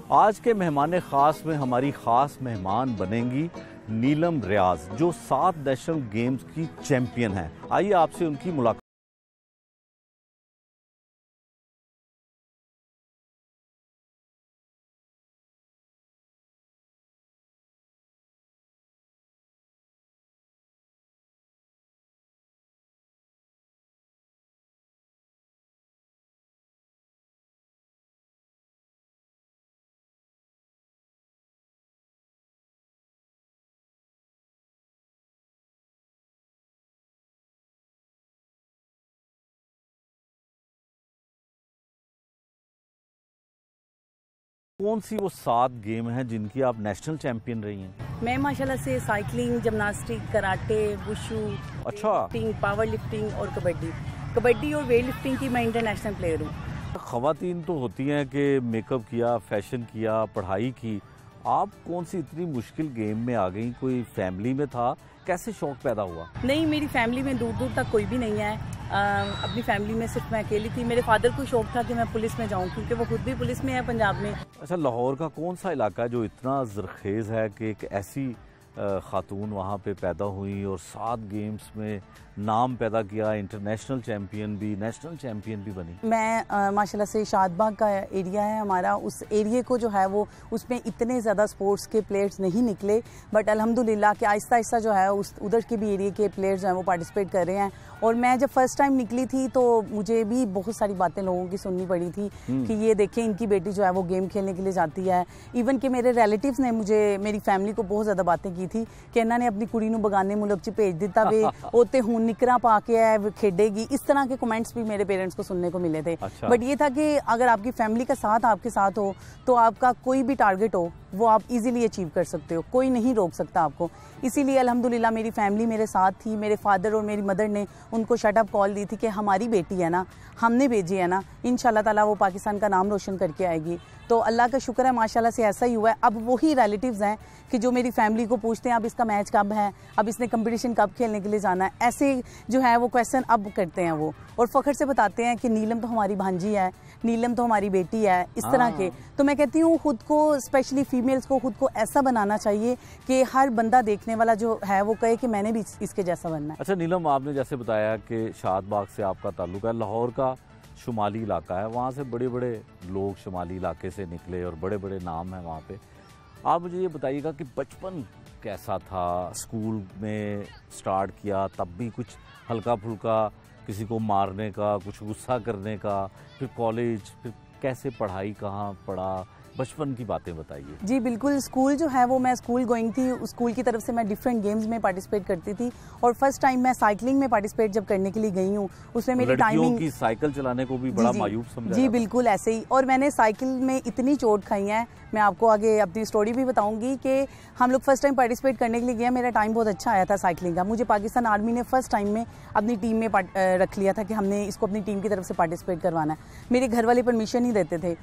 आज के मेहमान ख़ास में हमारी ख़ास मेहमान बनेंगी नीलम रियाज, जो 7 नेशनल गेम्स की चैंपियन हैं। आइए आपसे उनकी मुलाकात। कौन सी वो 7 गेम हैं जिनकी आप नेशनल चैंपियन रही हैं? मैं माशाल्लाह से साइकिलिंग, जिम्नास्टिक, कराटे, वुशु, अच्छा, पावर लिफ्टिंग और कबड्डी और वेट लिफ्टिंग की मैं इंटरनेशनल प्लेयर हूँ। ख़वातीन तो होती हैं कि मेकअप किया, फैशन किया, पढ़ाई की, आप कौन सी इतनी मुश्किल गेम में आ गई? कोई फैमिली में था? कैसे शौक पैदा हुआ? नहीं, मेरी फैमिली में दूर दूर तक कोई भी नहीं है। अपनी फैमिली में सिर्फ मैं अकेली थी। मेरे फादर को शौक था कि मैं पुलिस में जाऊं, क्योंकि वो खुद भी पुलिस में है पंजाब में। अच्छा, लाहौर का कौन सा इलाका है जो इतना ज़रखेज़ है कि एक ऐसी खातून वहाँ पे पैदा हुई और 7 गेम्स में नाम पैदा किया, इंटरनेशनल चैम्पियन भी, नेशनल चैम्पियन भी बनी? मैं माशाल्लाह से शादबाग का एरिया है हमारा, उस एरिए को जो है वो उसमें इतने ज़्यादा स्पोर्ट्स के प्लेयर्स नहीं निकले, बट अल्हम्दुलिल्लाह कि आहिस्ता आहिस्ता जो है उस उधर के भी एरिए के प्लेयर्स जो हैं वो पार्टिसिपेट कर रहे हैं। और मैं जब फर्स्ट टाइम निकली थी तो मुझे भी बहुत सारी बातें लोगों की सुननी पड़ी थी कि ये देखें इनकी बेटी जो है वो गेम खेलने के लिए जाती है। इवन कि मेरे रिलेटिव्स ने मुझे, मेरी फैमिली को बहुत ज़्यादा बातें की थी कि इन्होंने अपनी कुड़ी नूं बगाने मुल्क च भेज दिता वे ओते हुण निकरा पा के है खेडेगी। इस तरह के कमेंट्स भी मेरे पेरेंट्स को सुनने को मिले थे। अच्छा। बट ये था कि अगर आपकी फैमिली का साथ आपके साथ हो तो आपका कोई भी टारगेट हो वो आप इजीली अचीव कर सकते हो, कोई नहीं रोक सकता आपको। इसीलिए अल्हम्दुलिल्लाह मेरी फैमिली मेरे साथ थी। मेरे फादर और मेरी मदर ने उनको शट अप कॉल दी थी कि हमारी बेटी है ना, हमने भेजी है ना, इंशाल्लाह ताला वो पाकिस्तान का नाम रोशन करके आएगी। तो अल्लाह का शुक्र है माशाल्लाह से ऐसा ही हुआ है। अब वही रिलेटिव्स हैं कि जो मेरी फैमिली को पूछते हैं अब इसका मैच कब है, अब इसने कंपटीशन कब खेलने के लिए जाना है, ऐसे जो है वो क्वेश्चन अब करते हैं वो, और फ़ख्र से बताते हैं कि नीलम तो हमारी भांजी है, नीलम तो हमारी बेटी है, इस तरह के। तो मैं कहती हूँ खुद को, स्पेशली फीमेल्स को खुद को ऐसा बनाना चाहिए कि हर बंदा देखने वाला जो है वो कहे कि मैंने भी इसके जैसा बनना है। अच्छा नीलम, आपने जैसे बताया कि शादबाग से आपका ताल्लुक है, लाहौर का शुमाली इलाका है, वहाँ से बड़े बड़े लोग शुमाली इलाके से निकले और बड़े बड़े नाम हैं वहाँ पे। आप मुझे ये बताइएगा कि बचपन कैसा था? स्कूल में स्टार्ट किया तब भी कुछ हल्का फुल्का, किसी को मारने का, कुछ गुस्सा करने का, फिर कॉलेज, फिर कैसे पढ़ाई, कहाँ पढ़ा, बचपन की बातें बताइए। जी बिल्कुल, स्कूल जो है वो मैं स्कूल गोइंग थी, स्कूल की तरफ से मैं डिफरेंट गेम्स में पार्टिसिपेट करती थी। और फर्स्ट टाइम मैं साइकिलिंग में पार्टिसिपेट जब करने के लिए गई हूँ, उसमें मेरी टाइमिंग की साइकिल चलाने को भी बड़ा मायूब समझा। जी बिल्कुल ऐसे ही। और मैंने साइकिल में इतनी चोट खाई है, मैं आपको आगे अपनी स्टोरी भी बताऊंगी कि हम लोग फर्स्ट टाइम पार्टिसिपेट करने के लिए गए, मेरा टाइम बहुत अच्छा आया था साइकिलिंग का। मुझे पाकिस्तान आर्मी ने फर्स्ट टाइम में अपनी टीम में रख लिया था कि हमने इसको अपनी टीम की तरफ से पार्टिसिपेट करवाना है। मेरे घर वाले परमिशन नहीं देते थे।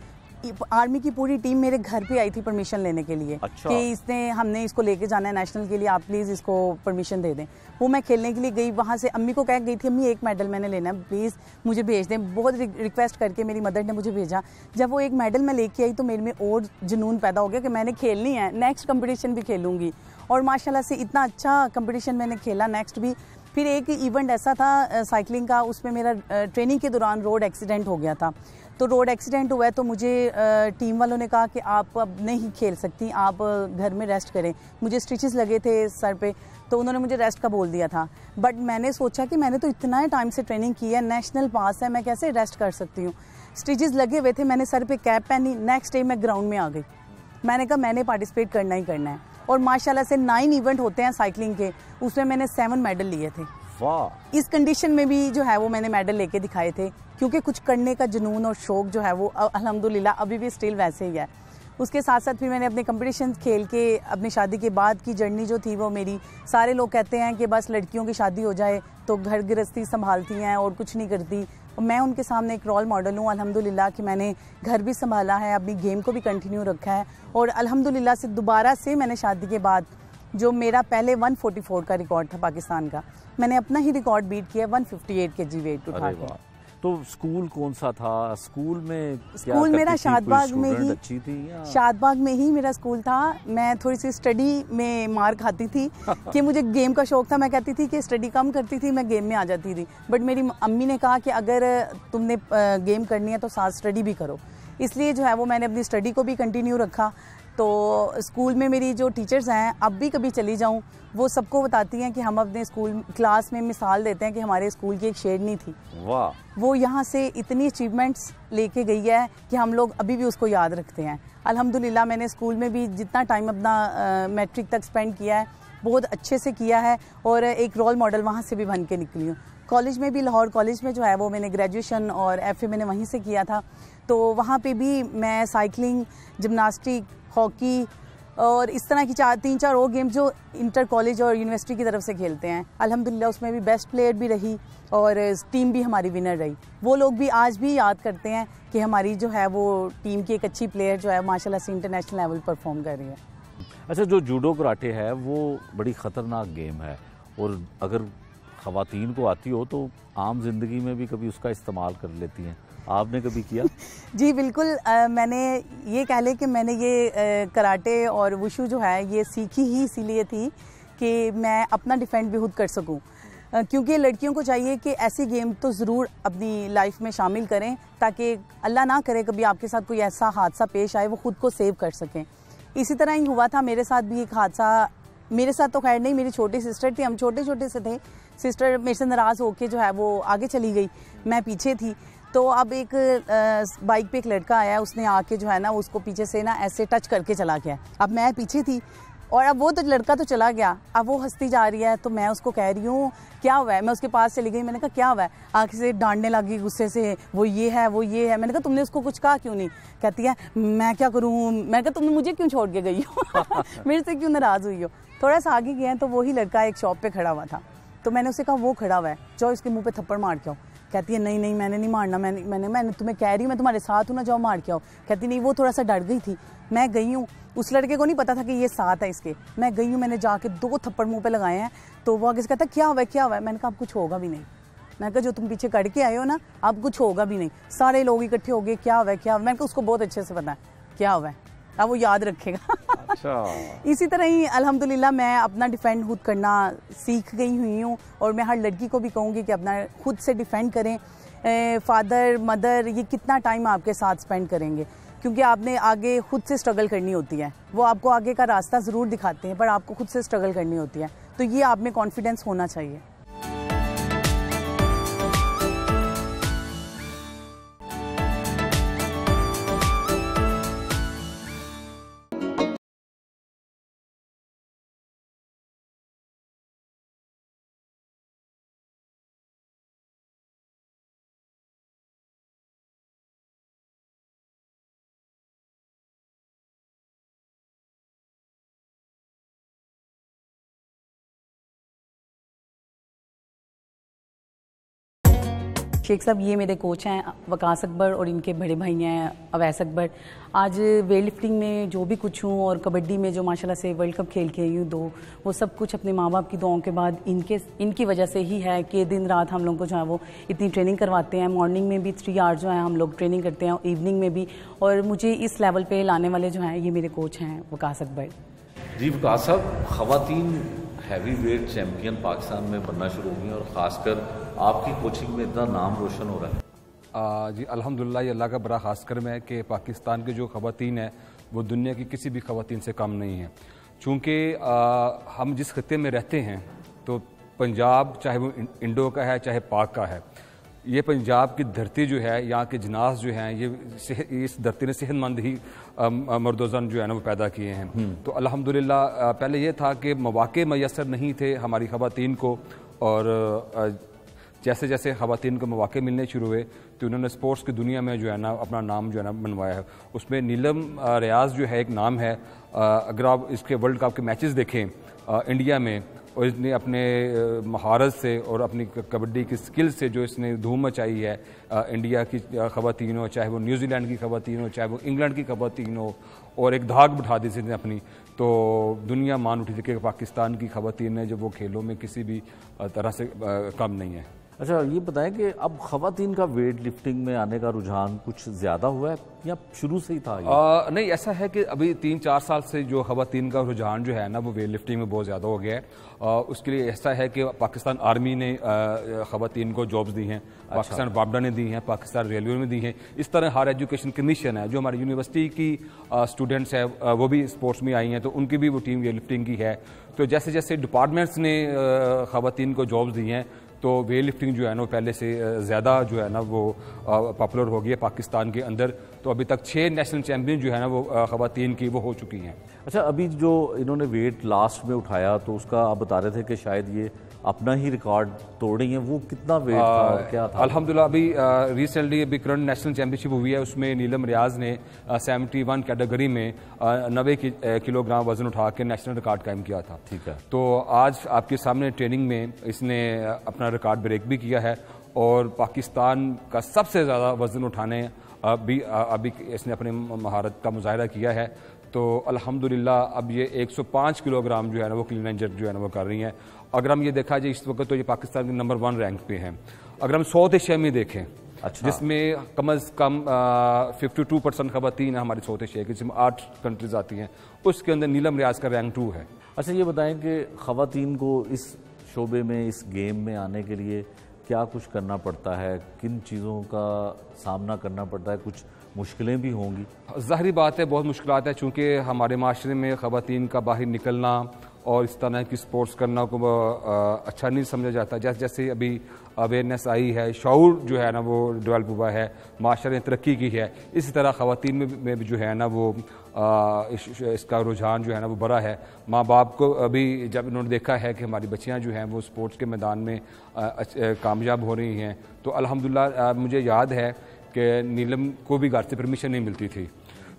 आर्मी की पूरी टीम मेरे घर पे आई थी परमिशन लेने के लिए। अच्छा। कि हमने इसको लेके जाना है नेशनल के लिए, आप प्लीज़ इसको परमिशन दे दें। वो मैं खेलने के लिए गई, वहाँ से अम्मी को कह गई थी अम्मी एक मेडल मैंने लेना है, प्लीज़ मुझे भेज दें। बहुत रिक्वेस्ट करके मेरी मदर ने मुझे भेजा। जब वो एक मेडल मैं लेके आई तो मेरे में और जुनून पैदा हो गया कि मैंने खेलनी है, नेक्स्ट कंपटीशन भी खेलूँगी। और माशाल्लाह से इतना अच्छा कंपटीशन मैंने खेला नेक्स्ट भी। फिर एक इवेंट ऐसा था साइकिलिंग का, उसमें मेरा ट्रेनिंग के दौरान रोड एक्सीडेंट हो गया था। तो रोड एक्सीडेंट हुआ है तो मुझे टीम वालों ने कहा कि आप अब नहीं खेल सकती, आप घर में रेस्ट करें। मुझे स्टिचेस लगे थे सर पे, तो उन्होंने मुझे रेस्ट का बोल दिया था। बट मैंने सोचा कि मैंने तो इतना टाइम से ट्रेनिंग की है, नेशनल पास है, मैं कैसे रेस्ट कर सकती हूँ। स्टिचेस लगे हुए थे, मैंने सर पे कैप पहनी, नेक्स्ट डे मैं ग्राउंड में आ गई। मैंने कहा मैंने पार्टिसिपेट करना ही करना है। और माशाल्लाह से 9 इवेंट होते हैं साइकिलिंग के, उसमें मैंने 7 मेडल लिए थे। इस कंडीशन में भी जो है वो मैंने मेडल लेके दिखाए थे, क्योंकि कुछ करने का जुनून और शौक जो है वो अल्हम्दुलिल्लाह अभी भी स्टिल वैसे ही है। उसके साथ साथ फिर मैंने अपने कंपटीशन खेल के अपनी शादी के बाद की जर्नी जो थी वो मेरी, सारे लोग कहते हैं कि बस लड़कियों की शादी हो जाए तो घर गृहस्थी संभालती हैं और कुछ नहीं करती। मैं उनके सामने एक रोल मॉडल हूँ अल्हम्दुलिल्लाह कि मैंने घर भी संभाला है, अपनी गेम को भी कंटिन्यू रखा है। और अल्हम्दुलिल्लाह से दोबारा से मैंने शादी के बाद, जो मेरा पहले 144 का रिकॉर्ड था पाकिस्तान का, मैंने अपना ही रिकॉर्ड बीट किया 158 kg वेट उठा के। तो स्कूल कौन सा था? स्कूल में स्कूल मेरा शादबाग में ही, अच्छी थी या? शादबाग में ही मेरा स्कूल था। मैं थोड़ी सी स्टडी में मार खाती थी कि मुझे गेम का शौक था। मैं कहती थी कि स्टडी कम करती थी, मैं गेम में आ जाती थी। बट मेरी अम्मी ने कहा कि अगर तुमने गेम करनी है तो साथ स्टडी भी करो, इसलिए जो है वो मैंने अपनी स्टडी को भी कंटिन्यू रखा। तो स्कूल में मेरी जो टीचर्स हैं, अब भी कभी चली जाऊं, वो सबको बताती हैं कि हम अपने स्कूल क्लास में मिसाल देते हैं कि हमारे स्कूल की एक शेरनी थी। वाह। वो यहाँ से इतनी अचीवमेंट्स लेके गई है कि हम लोग अभी भी उसको याद रखते हैं। अल्हम्दुलिल्लाह मैंने स्कूल में भी जितना टाइम अपना मैट्रिक तक स्पेंड किया है बहुत अच्छे से किया है और एक रोल मॉडल वहाँ से भी बन के निकली हूँ। कॉलेज में भी, लाहौर कॉलेज में जो है वो मैंने ग्रेजुएशन और FA मैंने वहीं से किया था। तो वहाँ पे भी मैं साइकिलिंग, जिम्नास्टिक, हॉकी और इस तरह की 3-4 और गेम जो इंटर कॉलेज और यूनिवर्सिटी की तरफ से खेलते हैं, अल्हम्दुलिल्लाह उसमें भी बेस्ट प्लेयर भी रही और टीम भी हमारी विनर रही। वो लोग भी आज भी याद करते हैं कि हमारी जो है वो टीम की एक अच्छी प्लेयर जो है माशाल्लाह से इंटरनेशनल लेवल परफॉर्म कर रही है। अच्छा, जो जूडो कराटे है वो बड़ी ख़तरनाक गेम है और अगर ख़वातीन को आती हो तो आम जिंदगी में भी कभी उसका इस्तेमाल कर लेती हैं। आपने कभी किया? जी बिल्कुल। मैंने ये कह लें कि मैंने ये कराटे और वुशु जो है ये सीखी ही इसीलिए थी कि मैं अपना डिफेंड भी खुद कर सकूं, क्योंकि लड़कियों को चाहिए कि ऐसी गेम तो ज़रूर अपनी लाइफ में शामिल करें ताकि अल्लाह ना करे कभी आपके साथ कोई ऐसा हादसा पेश आए वो खुद को सेव कर सकें। इसी तरह ही हुआ था मेरे साथ भी एक हादसा। मेरे साथ तो खैर नहीं, मेरी छोटी सिस्टर थी, हम छोटे छोटे से थे। सिस्टर मेरे से नाराज़ होके जो है वो आगे चली गई, मैं पीछे थी। तो अब एक बाइक पे एक लड़का आया, उसने आके जो है ना उसको पीछे से ना ऐसे टच करके चला गया। अब मैं पीछे थी और अब वो तो लड़का तो चला गया, अब वो हंसती जा रही है। तो मैं उसको कह रही हूँ क्या हुआ है, मैं उसके पास चली गई। मैंने कहा क्या हुआ है, आँख से डांटने लगी गुस्से से, वो ये है वो ये है। मैंने कहा तुमने उसको कुछ कहा क्यों नहीं? कहती है मैं क्या करूँ। मैंने कहा तुमने मुझे क्यों छोड़ के गई हो मेरे से क्यों नाराज़ हुई हो। थोड़ा सा आगे गए तो वही लड़का एक शॉप पे खड़ा हुआ था। तो मैंने उसे कहा वो खड़ा हुआ है, जाओ इसके मुँह पे थप्पड़ मार के आओ। कहती है नहीं नहीं मैंने नहीं मारना, मैंने तुम्हें कह रही हूँ मैं तुम्हारे साथ हूँ ना, जाओ मार के आओ। कहती नहीं, वो थोड़ा सा डर गई थी। मैं गई हूँ, उस लड़के को नहीं पता था कि ये साथ है इसके। मैं गई हूँ, मैंने जाके 2 थप्पड़ मुंह पे लगाए हैं। तो वो आगे से कहता क्या हुआ है क्या हुआ है। मैंने कहा अब कुछ होगा भी नहीं। मैंने कहा जो तुम पीछे करके आए हो ना अब कुछ होगा भी नहीं। सारे लोग इकट्ठे हो गए, क्या हुआ है क्या हुआ। मैंने कहा उसको बहुत अच्छे से पता है क्या हुआ है, अब वो याद रखेगा। अच्छा। इसी तरह ही अल्हम्दुलिल्लाह मैं अपना डिफेंड खुद करना सीख गई हुई हूँ और मैं हर लड़की को भी कहूँगी कि अपना खुद से डिफेंड करें। फादर मदर ये कितना टाइम आपके साथ स्पेंड करेंगे, क्योंकि आपने आगे खुद से स्ट्रगल करनी होती है। वो आपको आगे का रास्ता ज़रूर दिखाते हैं पर आपको खुद से स्ट्रगल करनी होती है। तो ये आप में कॉन्फिडेंस होना चाहिए। शेख साहब ये मेरे कोच हैं वकास अकबर और इनके बड़े भाई हैं अवैस अकबर। आज वेट लिफ्टिंग में जो भी कुछ हूँ और कबड्डी में जो माशाल्लाह से वर्ल्ड कप खेल के आई हूँ 2, वो सब कुछ अपने माँ बाप की दुआओं के बाद इनकी वजह से ही है कि दिन रात हम लोग को जो है वो इतनी ट्रेनिंग करवाते हैं। मॉर्निंग में भी 3 आवर जो है हम लोग ट्रेनिंग करते हैं, इवनिंग में भी। और मुझे इस लेवल पर लाने वाले जो हैं ये मेरे कोच हैं वकास अकबर। जी वकास साहब, ख़वातीन हैवी वेट चैम्पियन पाकिस्तान में बनना शुरू हुई और ख़ासकर आपकी कोचिंग में इतना नाम रोशन हो रहा है। जी अल्हम्दुलिल्लाह, ये अल्लाह का बड़ा खास करम है कि पाकिस्तान के जो ख़वातीन हैं वो दुनिया की किसी भी ख़वातीन से कम नहीं हैं। चूँकि हम जिस खत्ते में रहते हैं तो पंजाब चाहे वो इंडो का है चाहे पाक का है, ये पंजाब की धरती जो है, यहाँ के जनास जो हैं, ये इस धरती ने सेहतमंद ही मर्दोज़न जो है ना वो पैदा किए हैं। तो अल्हम्दुलिल्लाह पहले ये था कि मौक़े मैसर नहीं थे हमारी ख़वातीन को, और जैसे जैसे ख़वातीन को मौक़े मिलने शुरू हुए तो उन्होंने स्पोर्ट्स की दुनिया में जो है ना अपना नाम जो है ना बनवाया है। उसमें नीलम रियाज जो है एक नाम है। अगर आप इसके वर्ल्ड कप के मैचेस देखें इंडिया में, और इसने अपने महारत से और अपनी कबड्डी की स्किल से जो इसने धूम मचाई है इंडिया की ख़वातीन हो, चाहे वो न्यूजीलैंड की ख़वातीन हो, चाहे वो इंग्लैंड की ख़वातीन हो, और एक धाक बिठा दी थी अपनी, तो दुनिया मान उठी थी कि पाकिस्तान की ख़वातीन ने जो वो खेलों में किसी भी तरह से कम नहीं है। अच्छा, ये बताएं कि अब ख़वातीन का वेट लिफ्टिंग में आने का रुझान कुछ ज़्यादा हुआ है या शुरू से ही था ये? नहीं, ऐसा है कि अभी 3-4 साल से जो ख़वातीन का रुझान जो है ना वो वेट लिफ्टिंग में बहुत ज़्यादा हो गया है। उसके लिए ऐसा है कि पाकिस्तान आर्मी ने ख़वातीन को जॉब्स दी हैं, पाकिस्तान वापडा ने दी हैं, पाकिस्तान रेलवे में दी हैं। इस तरह हायर एजुकेशन कमीशन है, जो हमारी यूनिवर्सिटी की स्टूडेंट्स है वो भी स्पोर्ट्स में आई हैं, तो उनकी भी वो टीम वेट लिफ्टिंग की है। तो जैसे जैसे डिपार्टमेंट्स ने ख़वातीन को जॉब्स दी हैं तो वेट लिफ्टिंग जो है ना पहले से ज़्यादा जो है ना वो पॉपुलर हो गई है पाकिस्तान के अंदर। तो अभी तक 6 नेशनल चैम्पियन जो है ना वो ख़वातीन की वो हो चुकी हैं। अच्छा, अभी जो इन्होंने वेट लास्ट में उठाया तो उसका आप बता रहे थे कि शायद ये अपना ही रिकॉर्ड तोड़ी है, वो कितना वेट था और क्या था? अल्हम्दुलिल्लाह अभी रिसेंटली अभी करंट नेशनल चैम्पियनशिप हुई है, उसमें नीलम रियाज ने 71 कैटेगरी में 90 किलोग्राम वजन उठा के नेशनल रिकॉर्ड कायम किया था। ठीक है। तो आज आपके सामने ट्रेनिंग में इसने अपना रिकॉर्ड ब्रेक भी किया है और पाकिस्तान का सबसे ज़्यादा वजन उठाने अभी इसने अपनी महारत का मुजाहिरा किया है। तो अल्हम्दुलिल्लाह अब ये 105 किलोग्राम जो है ना वो क्लीन एंड जर्क जो है ना वो कर रही हैं। अगर हम ये देखा जाए इस वक्त तो ये पाकिस्तान के नंबर 1 रैंक पे हैं। अगर हम साउथ एशिया में देखें, अच्छा, जिसमें कम अज़ कम 52% ख़वातीन हमारी साउथ एशिया की, जिसमें 8 कंट्रीज आती हैं, उसके अंदर नीलम रियाज का रैंक 2 है। अच्छा, ये बताएं कि ख़वातीन को इस शोबे में, इस गेम में आने के लिए क्या कुछ करना पड़ता है, किन चीज़ों का सामना करना पड़ता है? कुछ मुश्किलें भी होंगी? ज़ाहिरी बात है बहुत मुश्किलात है, चूँकि हमारे माशरे में ख़वातीन का बाहर निकलना और इस तरह की स्पोर्ट्स करना को अच्छा नहीं समझा जाता। जैसे जैसे अभी अवेयरनेस आई है, शऊर जो है ना वो डेवलप हुआ है, माशरे ने तरक्की की है, इसी तरह ख़वातीन में भी जो है ना वो इसका रुझान जो है ना वो बड़ा है। माँ बाप को अभी जब इन्होंने देखा है कि हमारी बच्चियाँ जो हैं वो स्पोर्ट्स के मैदान में कामयाब हो रही हैं, तो अल्हम्दुलिल्लाह मुझे याद है कि नीलम को भी घर से परमिशन नहीं मिलती थी।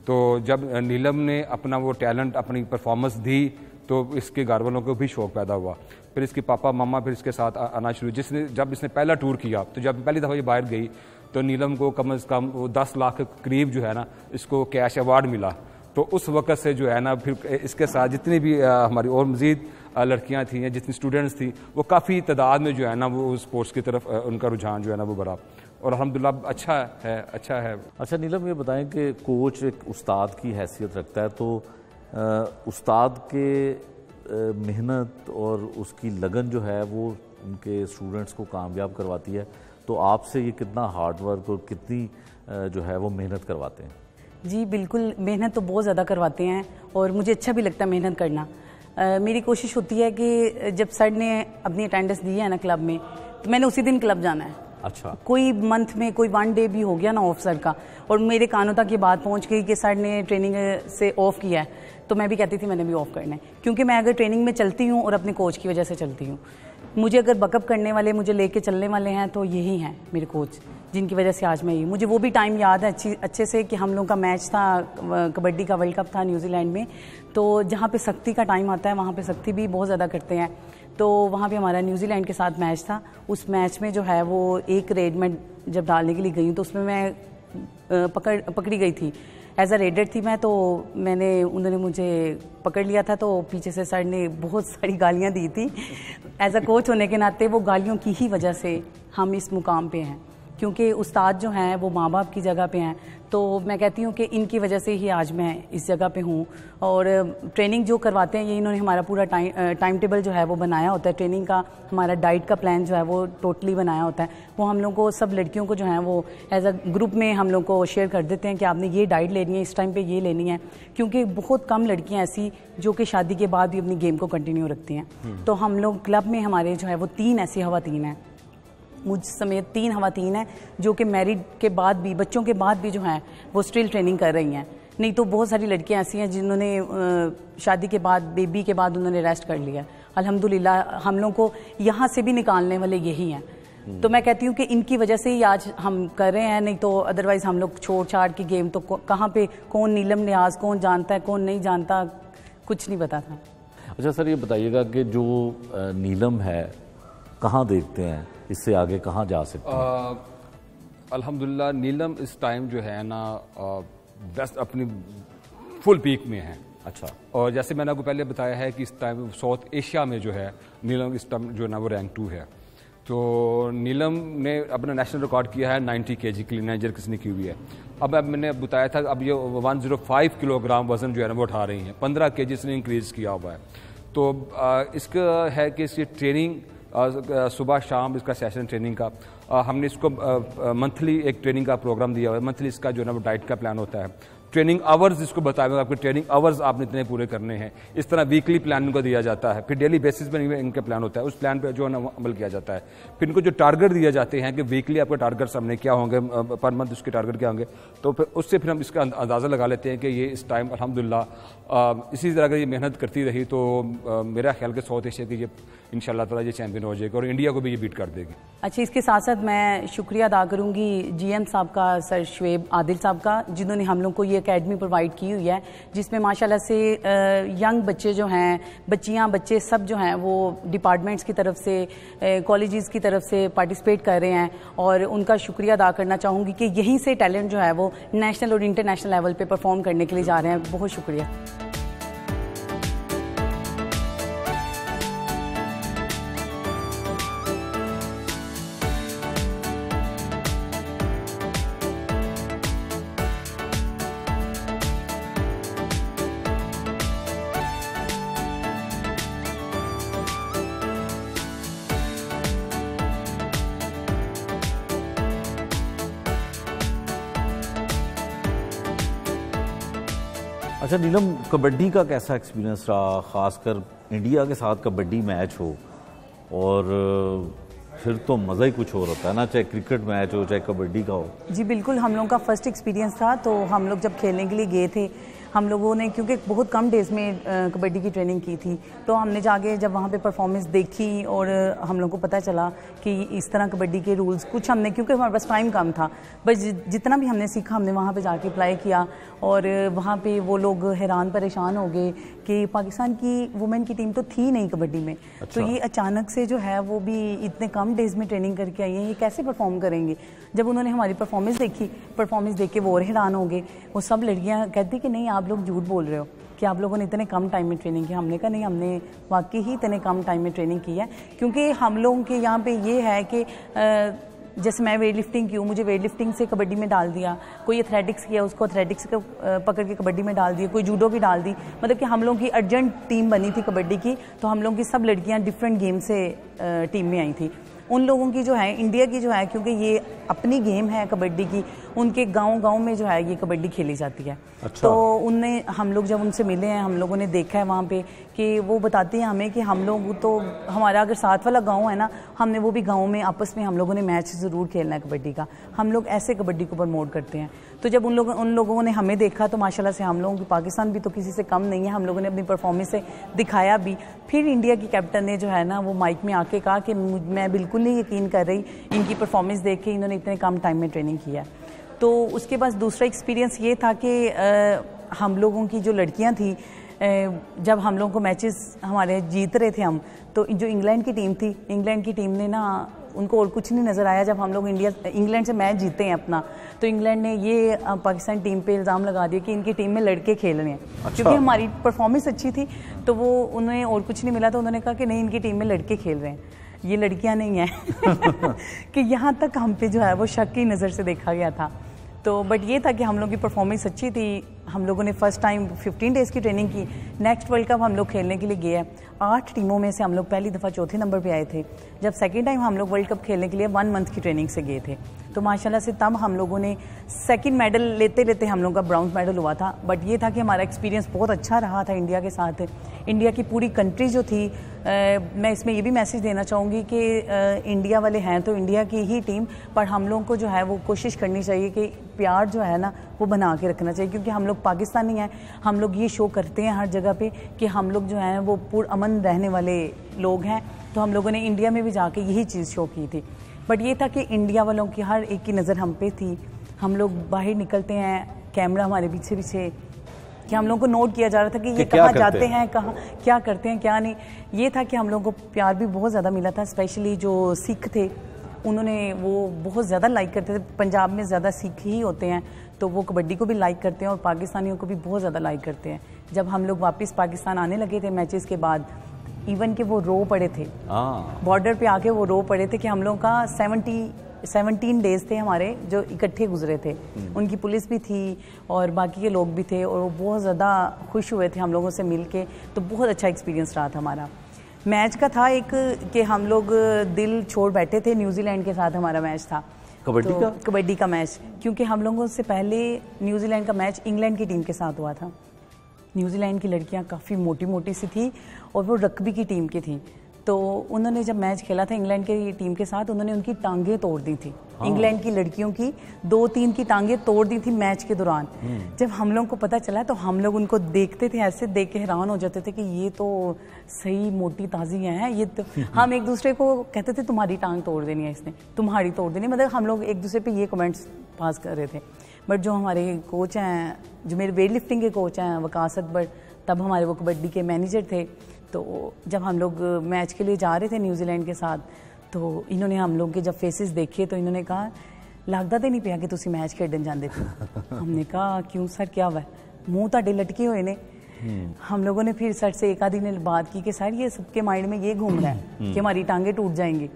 तो जब नीलम ने अपना वो टैलेंट, अपनी परफॉर्मेंस दी तो इसके घर वालों को भी शौक़ पैदा हुआ। फिर इसके पापा मामा फिर इसके साथ आना शुरू। जब इसने पहला टूर किया तो जब पहली दफ़ा ये बाहर गई तो नीलम को कम से कम 10 लाख के करीब जो है ना इसको कैश अवार्ड मिला। तो उस वक़्त से जो है ना फिर इसके साथ जितनी भी हमारी और मज़ीद लड़कियां थी, जितनी स्टूडेंट्स थी, वो काफ़ी तादाद में जो है ना वो स्पोर्ट्स की तरफ उनका रुझान जो है ना वो बढ़ा और अल्हम्दुलिल्लाह अच्छा है। अच्छा नीलम, ये बताएं कि कोच एक उस्ताद की हैसियत रखता है, तो उस्ताद के मेहनत और उसकी लगन जो है वो उनके स्टूडेंट्स को कामयाब करवाती है, तो आपसे ये कितना हार्ड वर्क और कितनी जो है वो मेहनत करवाते हैं? जी बिल्कुल, मेहनत तो बहुत ज़्यादा करवाते हैं और मुझे अच्छा भी लगता है मेहनत करना। मेरी कोशिश होती है कि जब सर ने अपनी अटेंडेंस दी है ना क्लब में, तो मैंने उसी दिन क्लब जाना है। अच्छा, कोई मंथ में कोई 1 डे भी हो गया ना ऑफ सर का, और मेरे कानों तक ये बात पहुंच गई कि सर ने ट्रेनिंग से ऑफ किया है, तो मैं भी कहती थी मैंने भी ऑफ करना है, क्योंकि मैं अगर ट्रेनिंग में चलती हूँ और अपने कोच की वजह से चलती हूँ। मुझे अगर बकअप करने वाले, मुझे लेके चलने वाले हैं तो यही हैं मेरे कोच, जिनकी वजह से आज मैं ये, मुझे वो भी टाइम याद है अच्छे से कि हम लोग का मैच था, कबड्डी का वर्ल्ड कप था न्यूजीलैंड में, तो जहाँ पे सख्ती का टाइम आता है वहाँ पे सख्ती भी बहुत ज़्यादा करते हैं। तो वहाँ पे हमारा न्यूजीलैंड के साथ मैच था। उस मैच में जो है वो एक रेड में जब डालने के लिए गई तो उसमें मैं पकड़ी गई थी, एज अ रेडर थी मैं, तो उन्होंने मुझे पकड़ लिया था। तो पीछे से सर ने बहुत सारी गालियाँ दी थी। एज अ कोच होने के नाते वो गालियों की ही वजह से हम इस मुकाम पे हैं, क्योंकि उस्ताद जो हैं वो माँ बाप की जगह पे हैं। तो मैं कहती हूँ कि इनकी वजह से ही आज मैं इस जगह पे हूँ। और ट्रेनिंग जो करवाते हैं ये इन्होंने हमारा पूरा टाइम टेबल जो है वो बनाया होता है, ट्रेनिंग का हमारा डाइट का प्लान जो है वो टोटली बनाया होता है। वो हम लोग को, सब लड़कियों को जो है वो एज अ ग्रुप में हम लोग को शेयर कर देते हैं कि आपने ये डाइट लेनी है, इस टाइम पर ये लेनी है, क्योंकि बहुत कम लड़कियाँ ऐसी जो कि शादी के बाद भी अपनी गेम को कंटिन्यू रखती हैं। तो हम लोग क्लब में हमारे जो है वो 3 ऐसी ख़वातीन हैं, मुझ समेत 3 ख़वातीन हैं जो कि मैरिड के बाद भी, बच्चों के बाद भी जो हैं वो स्टिल ट्रेनिंग कर रही हैं। नहीं तो बहुत सारी लड़कियां ऐसी हैं जिन्होंने शादी के बाद, बेबी के बाद उन्होंने रेस्ट कर लिया। अल्हम्दुलिल्लाह हम लोग को यहाँ से भी निकालने वाले यही हैं। तो मैं कहती हूँ कि इनकी वजह से ही आज हम कर रहे हैं, नहीं तो अदरवाइज़ हम लोग छोड़ छाड़ की गेम तो कहाँ पे, कौन नीलम नियाज़ कौन जानता है कौन नहीं जानता, कुछ नहीं पता था। अच्छा सर, ये बताइएगा कि जो नीलम है कहाँ देखते हैं, इससे आगे कहाँ जा सकते हैं? अल्हम्दुलिल्लाह नीलम इस टाइम जो है ना बेस्ट अपनी फुल पीक में है। अच्छा, और जैसे मैंने आपको पहले बताया है कि इस टाइम साउथ एशिया में जो है नीलम इस टाइम जो है ना वो रैंक 2 है। तो नीलम ने अपना नेशनल रिकॉर्ड किया है 90 kg क्लीन एंड जर्क इसने की हुई है। अब मैंने बताया था अब ये 105 किलोग्राम वज़न जो है ना वो उठा रही हैं, 15 kg इसने इंक्रीज़ किया हुआ है। तो इसका है कि इसकी ट्रेनिंग सुबह शाम इसका सेशन ट्रेनिंग का हमने इसको मंथली एक ट्रेनिंग का प्रोग्राम दिया हुआ है। मंथली इसका जो है ना वो डाइट का प्लान होता है, ट्रेनिंग आवर्स इसको बताया हुआ आपके ट्रेनिंग आवर्स आपने इतने पूरे करने हैं। इस तरह वीकली प्लान इनको दिया जाता है, फिर डेली बेसिस पर इनका प्लान होता है, उस प्लान पे जो है ना अमल किया जाता है। फिर इनको जो टारगेट दिए जाते हैं कि वीकली आपके टारगेट सामने क्या होंगे, पर मंथ उसके टारगेट क्या होंगे, तो फिर उससे फिर हम इसका अंदाज़ा लगा लेते हैं कि ये इस टाइम अल्हम्दुलिल्लाह इसी तरह अगर ये मेहनत करती रही तो मेरा ख्याल कि साउथ एशिया की ये इंशाल्लाह ताला ये चैंपियन हो जाएगी और इंडिया को भी ये बीट कर देगी। अच्छा, इसके साथ साथ मैं शुक्रिया अदा करूंगी GM साहब का, सर शुएब आदिल साहब का, जिन्होंने हम लोग को ये एकेडमी प्रोवाइड की हुई है, जिसमें माशाल्लाह से यंग बच्चे जो हैं, बच्चियां बच्चे सब जो हैं वो डिपार्टमेंट्स की तरफ से, कॉलेजेस की तरफ से पार्टिसिपेट कर रहे हैं और उनका शुक्रिया अदा करना चाहूँगी कि यहीं से टैलेंट जो है वो नेशनल और इंटरनेशनल लेवल पर परफॉर्म करने के लिए जा रहे हैं। बहुत शुक्रिया। अच्छा नीलम, कबड्डी का कैसा एक्सपीरियंस रहा, ख़ासकर इंडिया के साथ कबड्डी मैच हो और फिर तो मज़ा ही कुछ और होता है ना, चाहे क्रिकेट मैच हो चाहे कबड्डी का हो। जी बिल्कुल, हम लोगों का फर्स्ट एक्सपीरियंस था। तो हम लोग जब खेलने के लिए गए थे, हम लोगों ने क्योंकि बहुत कम डेज़ में कबड्डी की ट्रेनिंग की थी, तो हमने जाके जब वहाँ पे परफॉर्मेंस देखी और हम लोगों को पता चला कि इस तरह कबड्डी के रूल्स कुछ हमने, क्योंकि हमारे पास टाइम कम था, बस जितना भी हमने सीखा हमने वहाँ पे जाके अप्लाई किया और वहाँ पे वो लोग हैरान परेशान हो गए कि पाकिस्तान की वुमेन की टीम तो थी नहीं कबड्डी में। अच्छा। तो ये अचानक से जो है वो भी इतने कम डेज़ में ट्रेनिंग करके आई है, ये कैसे परफॉर्म करेंगे। जब उन्होंने हमारी परफॉर्मेंस देखी, परफॉर्मेंस देख के वो और हैरान हो गए। वो सब लड़कियाँ कहती कि नहीं आप लोग झूठ बोल रहे हो कि आप लोगों ने इतने कम टाइम में ट्रेनिंग की। हमने कहा नहीं, हमने वाकई ही इतने कम टाइम में ट्रेनिंग की है, क्योंकि हम लोगों के यहाँ पे ये है कि जैसे मैं वेट लिफ्टिंग की हूँ, मुझे वेट लिफ्टिंग से कबड्डी में डाल दिया, कोई एथलेटिक्स किया उसको एथलेटिक्स को पकड़ के कबड्डी में डाल दिया, कोई जूडो की डाल दी। मतलब कि हम लोगों की अर्जेंट टीम बनी थी कबड्डी की, तो हम लोगों की सब लड़कियाँ डिफरेंट गेम से टीम में आई थी। उन लोगों की जो है, इंडिया की जो है, क्योंकि ये अपनी गेम है कबड्डी की, उनके गांव-गांव में जो है ये कबड्डी खेली जाती है। अच्छा। तो उनने, हम लोग जब उनसे मिले हैं, हम लोगों ने देखा है वहाँ पे कि वो बताती हैं हमें कि हम लोग तो, हमारा अगर साथ वाला गांव है ना, हमने वो भी गांव में आपस में हम लोगों ने मैच ज़रूर खेलना है कबड्डी का। हम लोग ऐसे कबड्डी को प्रमोट करते हैं। तो जब उन लोगों ने हमें देखा तो माशाल्लाह से हम लोगों की, पाकिस्तान भी तो किसी से कम नहीं है, हम लोगों ने अपनी परफॉर्मेंस से दिखाया भी। फिर इंडिया की कैप्टन ने जो है ना वो माइक में आके कहा कि मैं बिल्कुल नहीं यकीन कर रही इनकी परफॉर्मेंस देख के, इन्होंने इतने कम टाइम में ट्रेनिंग किया। तो उसके बाद दूसरा एक्सपीरियंस ये था कि हम लोगों की जो लड़कियां थी, जब हम लोगों को मैचेस हमारे जीत रहे थे हम, तो जो इंग्लैंड की टीम थी, इंग्लैंड की टीम ने ना, उनको और कुछ नहीं नज़र आया। जब हम लोग इंग्लैंड से मैच जीते हैं अपना, तो इंग्लैंड ने ये पाकिस्तान टीम पे इल्ज़ाम लगा दिया कि इनकी टीम में लड़के खेल रहे हैं। अच्छा। क्योंकि हमारी परफॉर्मेंस अच्छी थी, तो वो उन्हें और कुछ नहीं मिला, तो उन्होंने कहा कि नहीं, इनकी टीम में लड़के खेल रहे हैं, ये लड़कियां नहीं हैं। कि यहाँ तक हम पे जो है वो शक की नज़र से देखा गया था। तो बट ये था कि हम लोग की परफॉर्मेंस अच्छी थी। हम लोगों ने फर्स्ट टाइम 15 डेज़ की ट्रेनिंग की। नेक्स्ट वर्ल्ड कप हम लोग खेलने के लिए गए हैं, 8 टीमों में से हम लोग पहली दफ़ा चौथे नंबर पे आए थे। जब सेकेंड टाइम हम लोग वर्ल्ड कप खेलने के लिए 1 मंथ की ट्रेनिंग से गए थे, तो माशाल्लाह से तब हम लोगों ने सेकंड मेडल लेते लेते हम लोगों का ब्राउन्ज मेडल हुआ था। बट ये था कि हमारा एक्सपीरियंस बहुत अच्छा रहा था इंडिया के साथ। इंडिया की पूरी कंट्री जो थी, मैं इसमें ये भी मैसेज देना चाहूँगी कि इंडिया वाले हैं तो इंडिया की ही टीम, पर हम लोगों को जो है वो कोशिश करनी चाहिए कि प्यार जो है ना वो बना के रखना चाहिए, क्योंकि हम लोग पाकिस्तानी हैं। हम लोग ये शो करते हैं हर जगह पे कि हम लोग जो हैं वो पुरअमन रहने वाले लोग हैं। तो हम लोगों ने इंडिया में भी जाके यही चीज़ शो की थी। बट ये था कि इंडिया वालों की हर एक की नज़र हम पे थी। हम लोग बाहर निकलते हैं, कैमरा हमारे पीछे पीछे, कि हम लोगों को नोट किया जा रहा था कि ये कहाँ जाते हैं, कहाँ क्या करते हैं, क्या नहीं। ये था कि हम लोगों को प्यार भी बहुत ज़्यादा मिला था। स्पेशली जो सिख थे, उन्होंने वो बहुत ज़्यादा लाइक करते थे। पंजाब में ज़्यादा सिख ही होते हैं, तो वो कबड्डी को भी लाइक करते हैं और पाकिस्तानियों को भी बहुत ज़्यादा लाइक करते हैं। जब हम लोग वापस पाकिस्तान आने लगे थे मैचेस के बाद, इवन के वो रो पड़े थे बॉर्डर पे आके, वो रो पड़े थे कि हम लोगों का 17 डेज थे हमारे जो इकट्ठे गुजरे थे। उनकी पुलिस भी थी और बाकी के लोग भी थे और वो बहुत ज़्यादा खुश हुए थे हम लोगों से मिल के। तो बहुत अच्छा एक्सपीरियंस रहा था हमारा। मैच का था एक कि हम लोग दिल छोड़ बैठे थे, न्यूजीलैंड के साथ हमारा मैच था, कबड्डी का मैच, क्योंकि हम लोगों से पहले न्यूजीलैंड का मैच इंग्लैंड की टीम के साथ हुआ था। न्यूजीलैंड की लड़कियां काफ़ी मोटी मोटी सी थी और वो रग्बी की टीम की थी। तो उन्होंने जब मैच खेला था इंग्लैंड की टीम के साथ, उन्होंने उनकी टांगें तोड़ दी थी। इंग्लैंड की लड़कियों की 2-3 की टांगें तोड़ दी थी मैच के दौरान। जब हम लोग को पता चला तो हम लोग उनको देखते थे, ऐसे देख के हैरान हो जाते थे कि ये तो सही मोटी ताज़ी हैं ये तो। हम एक दूसरे को कहते थे तुम्हारी टांग तोड़ देनी है इसने, तुम्हारी तोड़ देनी, मतलब हम लोग एक दूसरे पे ये कमेंट्स पास कर रहे थे। बट जो हमारे कोच हैं, जो मेरे वेट लिफ्टिंग के कोच हैं वकास अकबर, तब हमारे वो कबड्डी के मैनेजर थे। तो जब हम लोग मैच के लिए जा रहे थे न्यूजीलैंड के साथ, तो इन्होंने हम लोग के जब फेसेस देखे तो इन्होंने कहा लगता तो नहीं पिया कि तुसी मैच खेडन जाते थे। हमने कहा क्यों सर, क्या हुआ, मुँह ताडे लटके हुए ने। हम लोगों ने फिर सर से एक आधी ने बात की कि सर ये सबके माइंड में ये घूम रहा है कि हमारी टांगे टूट जाएंगी।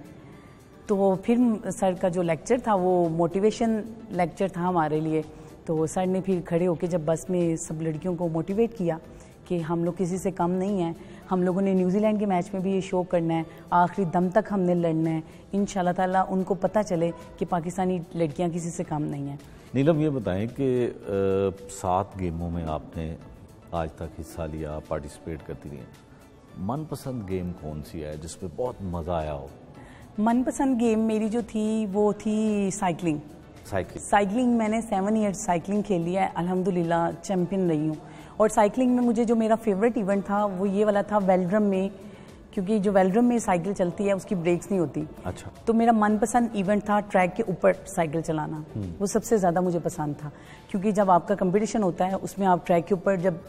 तो फिर सर का जो लेक्चर था वो मोटिवेशन लेक्चर था हमारे लिए। तो सर ने फिर खड़े होकर जब बस में सब लड़कियों को मोटिवेट किया कि हम लोग किसी से कम नहीं हैं, हम लोगों ने न्यूजीलैंड के मैच में भी ये शो करना है, आखिरी दम तक हमने लड़ना है, इंशाल्लाह ताला उनको पता चले कि पाकिस्तानी लड़कियां किसी से कम नहीं हैं। नीलम ये बताएं कि 7 गेमों में आपने आज तक हिस्सा लिया, पार्टिसिपेट करती रही, मनपसंद गेम कौन सी है जिसमें बहुत मज़ा आया हो? मनपसंद गेम मेरी जो थी वो थी साइकिलिंग मैंने 7 ईयर्स साइकिलिंग खेली है, अल्हम्दुलिल्लाह चैम्पियन रही हूँ। और साइकिलिंग में मुझे जो मेरा फेवरेट इवेंट था वो ये वाला था वेलड्रम में, क्योंकि जो वेलड्रम में साइकिल चलती है उसकी ब्रेक्स नहीं होती। अच्छा। तो मेरा मनपसंद इवेंट था ट्रैक के ऊपर साइकिल चलाना, वो सबसे ज़्यादा मुझे पसंद था। क्योंकि जब आपका कंपटीशन होता है उसमें आप ट्रैक के ऊपर जब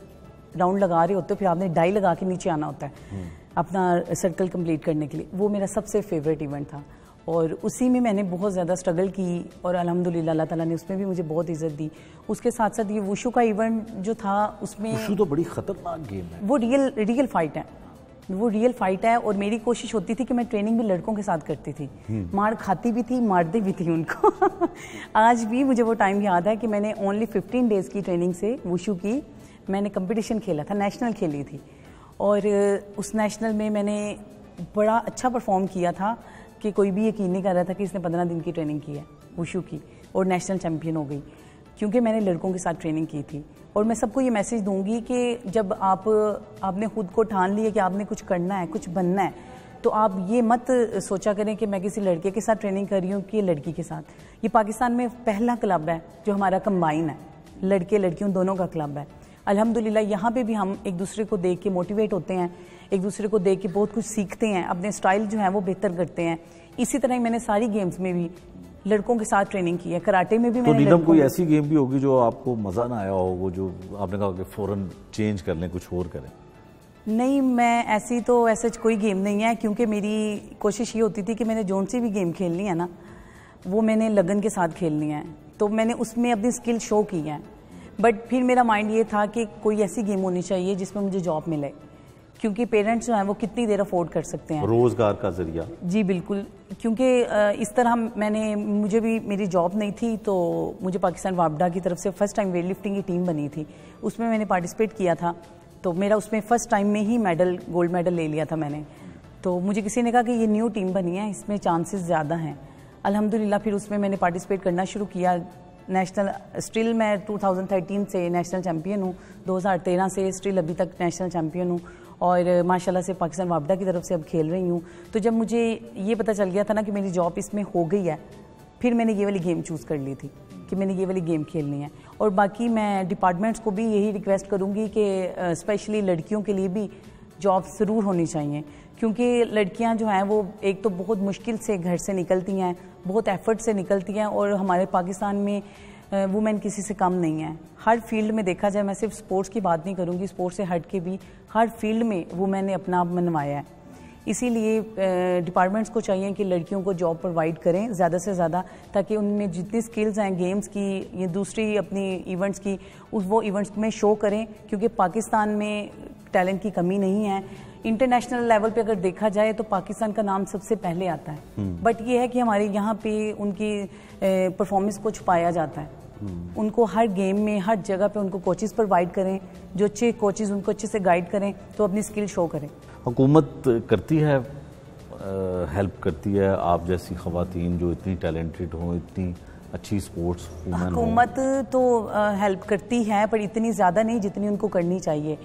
राउंड लगा रहे होते हो, फिर आपने डाई लगा के नीचे आना होता है अपना सर्कल कंप्लीट करने के लिए। वो मेरा सबसे फेवरेट इवेंट था और उसी में मैंने बहुत ज़्यादा स्ट्रगल की और अल्हम्दुलिल्लाह अल्लाह ताला ने उसमें भी मुझे बहुत इज़्ज़त दी। उसके साथ साथ ये वुशु का इवेंट जो था उसमें, वुशु तो बड़ी ख़तरनाक गेम है, वो रियल फाइट है, वो रियल फाइट है। और मेरी कोशिश होती थी कि मैं ट्रेनिंग भी लड़कों के साथ करती थी, मार खाती भी थी, मारती भी थी उनको। आज भी मुझे वो टाइम याद है कि मैंने ओनली 15 डेज़ की ट्रेनिंग से वुशु की मैंने कंपटीशन खेला था, नेशनल खेली थी। और उस नेशनल में मैंने बड़ा अच्छा परफॉर्म किया था कि कोई भी यकीन नहीं कर रहा था कि इसने 15 दिन की ट्रेनिंग की है वुशु की और नेशनल चैम्पियन हो गई, क्योंकि मैंने लड़कों के साथ ट्रेनिंग की थी। और मैं सबको ये मैसेज दूंगी कि जब आपने खुद को ठान लिया कि आपने कुछ करना है, कुछ बनना है, तो आप ये मत सोचा करें कि मैं किसी लड़के के साथ ट्रेनिंग कर रही हूँ कि लड़की के साथ। ये पाकिस्तान में पहला क्लब है जो हमारा कंबाइन है, लड़के लड़कियों दोनों का क्लब है। अल्हम्दुलिल्लाह यहाँ पे भी हम एक दूसरे को देख के मोटिवेट होते हैं, एक दूसरे को देख के बहुत कुछ सीखते हैं, अपने स्टाइल जो है वो बेहतर करते हैं। इसी तरह ही मैंने सारी गेम्स में भी लड़कों के साथ ट्रेनिंग की है, कराटे में भी मैंने। तो नीलम कोई ऐसी गेम भी होगी जो आपको मज़ा ना आया हो, वो जो आपने कहा कि फ़ौरन चेंज कर लें, कुछ और करें? नहीं, मैं ऐसी तो ऐसा कोई गेम नहीं है, क्योंकि मेरी कोशिश ये होती थी कि मैंने जोन सी भी गेम खेलनी है ना वो मैंने लगन के साथ खेलनी है, तो मैंने उसमें अपनी स्किल शो की है। बट फिर मेरा माइंड ये था कि कोई ऐसी गेम होनी चाहिए जिसमें मुझे जॉब मिले, क्योंकि पेरेंट्स जो हैं वो कितनी देर अफोर्ड कर सकते हैं, रोज़गार का जरिया। जी बिल्कुल, क्योंकि इस तरह मुझे भी मेरी जॉब नहीं थी, तो मुझे पाकिस्तान वापडा की तरफ से फर्स्ट टाइम वेट लिफ्टिंग की टीम बनी थी, उसमें मैंने पार्टिसिपेट किया था। तो मेरा उसमें फ़र्स्ट टाइम में ही गोल्ड मेडल ले लिया था मैंने। तो मुझे किसी ने कहा कि ये न्यू टीम बनी है, इसमें चांसेस ज़्यादा हैं। अल्हम्दुलिल्लाह फिर उसमें मैंने पार्टिसिपेट करना शुरू किया। नेशनल स्टिल मैं 2013 से नेशनल चैम्पियन हूँ, 2013 से स्टिल अभी तक नेशनल चैम्पियन हूँ और माशाल्लाह से पाकिस्तान वापडा की तरफ से अब खेल रही हूँ। तो जब मुझे ये पता चल गया था ना कि मेरी जॉब इसमें हो गई है, फिर मैंने ये वाली गेम चूज़ कर ली थी कि मैंने ये वाली गेम खेलनी है। और बाकी मैं डिपार्टमेंट्स को भी यही रिक्वेस्ट करूँगी कि स्पेशली लड़कियों के लिए भी जॉब ज़रूर होनी चाहिए, क्योंकि लड़कियां जो हैं वो एक तो बहुत मुश्किल से घर से निकलती हैं, बहुत एफर्ट से निकलती हैं, और हमारे पाकिस्तान में वुमेन किसी से कम नहीं है। हर फील्ड में देखा जाए, मैं सिर्फ स्पोर्ट्स की बात नहीं करूँगी, स्पोर्ट्स से हट के भी हर फील्ड में वुमेन ने अपना आप मनवाया है। इसीलिए डिपार्टमेंट्स को चाहिए कि लड़कियों को जॉब प्रोवाइड करें ज़्यादा से ज़्यादा, ताकि उनमें जितनी स्किल्स हैं गेम्स की या दूसरी अपनी इवेंट्स की वो इवेंट्स में शो करें, क्योंकि पाकिस्तान में टैलेंट की कमी नहीं है। इंटरनेशनल लेवल पे अगर देखा जाए तो पाकिस्तान का नाम सबसे पहले आता है, बट ये है कि हमारे यहाँ पे उनकी परफॉर्मेंस को छुपाया जाता है। उनको हर गेम में, हर जगह पे उनको कोचेस प्रोवाइड करें, जो अच्छे कोचेस उनको अच्छे से गाइड करें तो अपनी स्किल शो करें। हुकूमत करती है, हेल्प करती है आप जैसी ख़वातीन जो इतनी टैलेंटेड हों, इतनी अच्छी स्पोर्ट्स वुमेन हों? हुकूमत तो हेल्प करती है पर इतनी ज़्यादा नहीं जितनी उनको करनी चाहिए।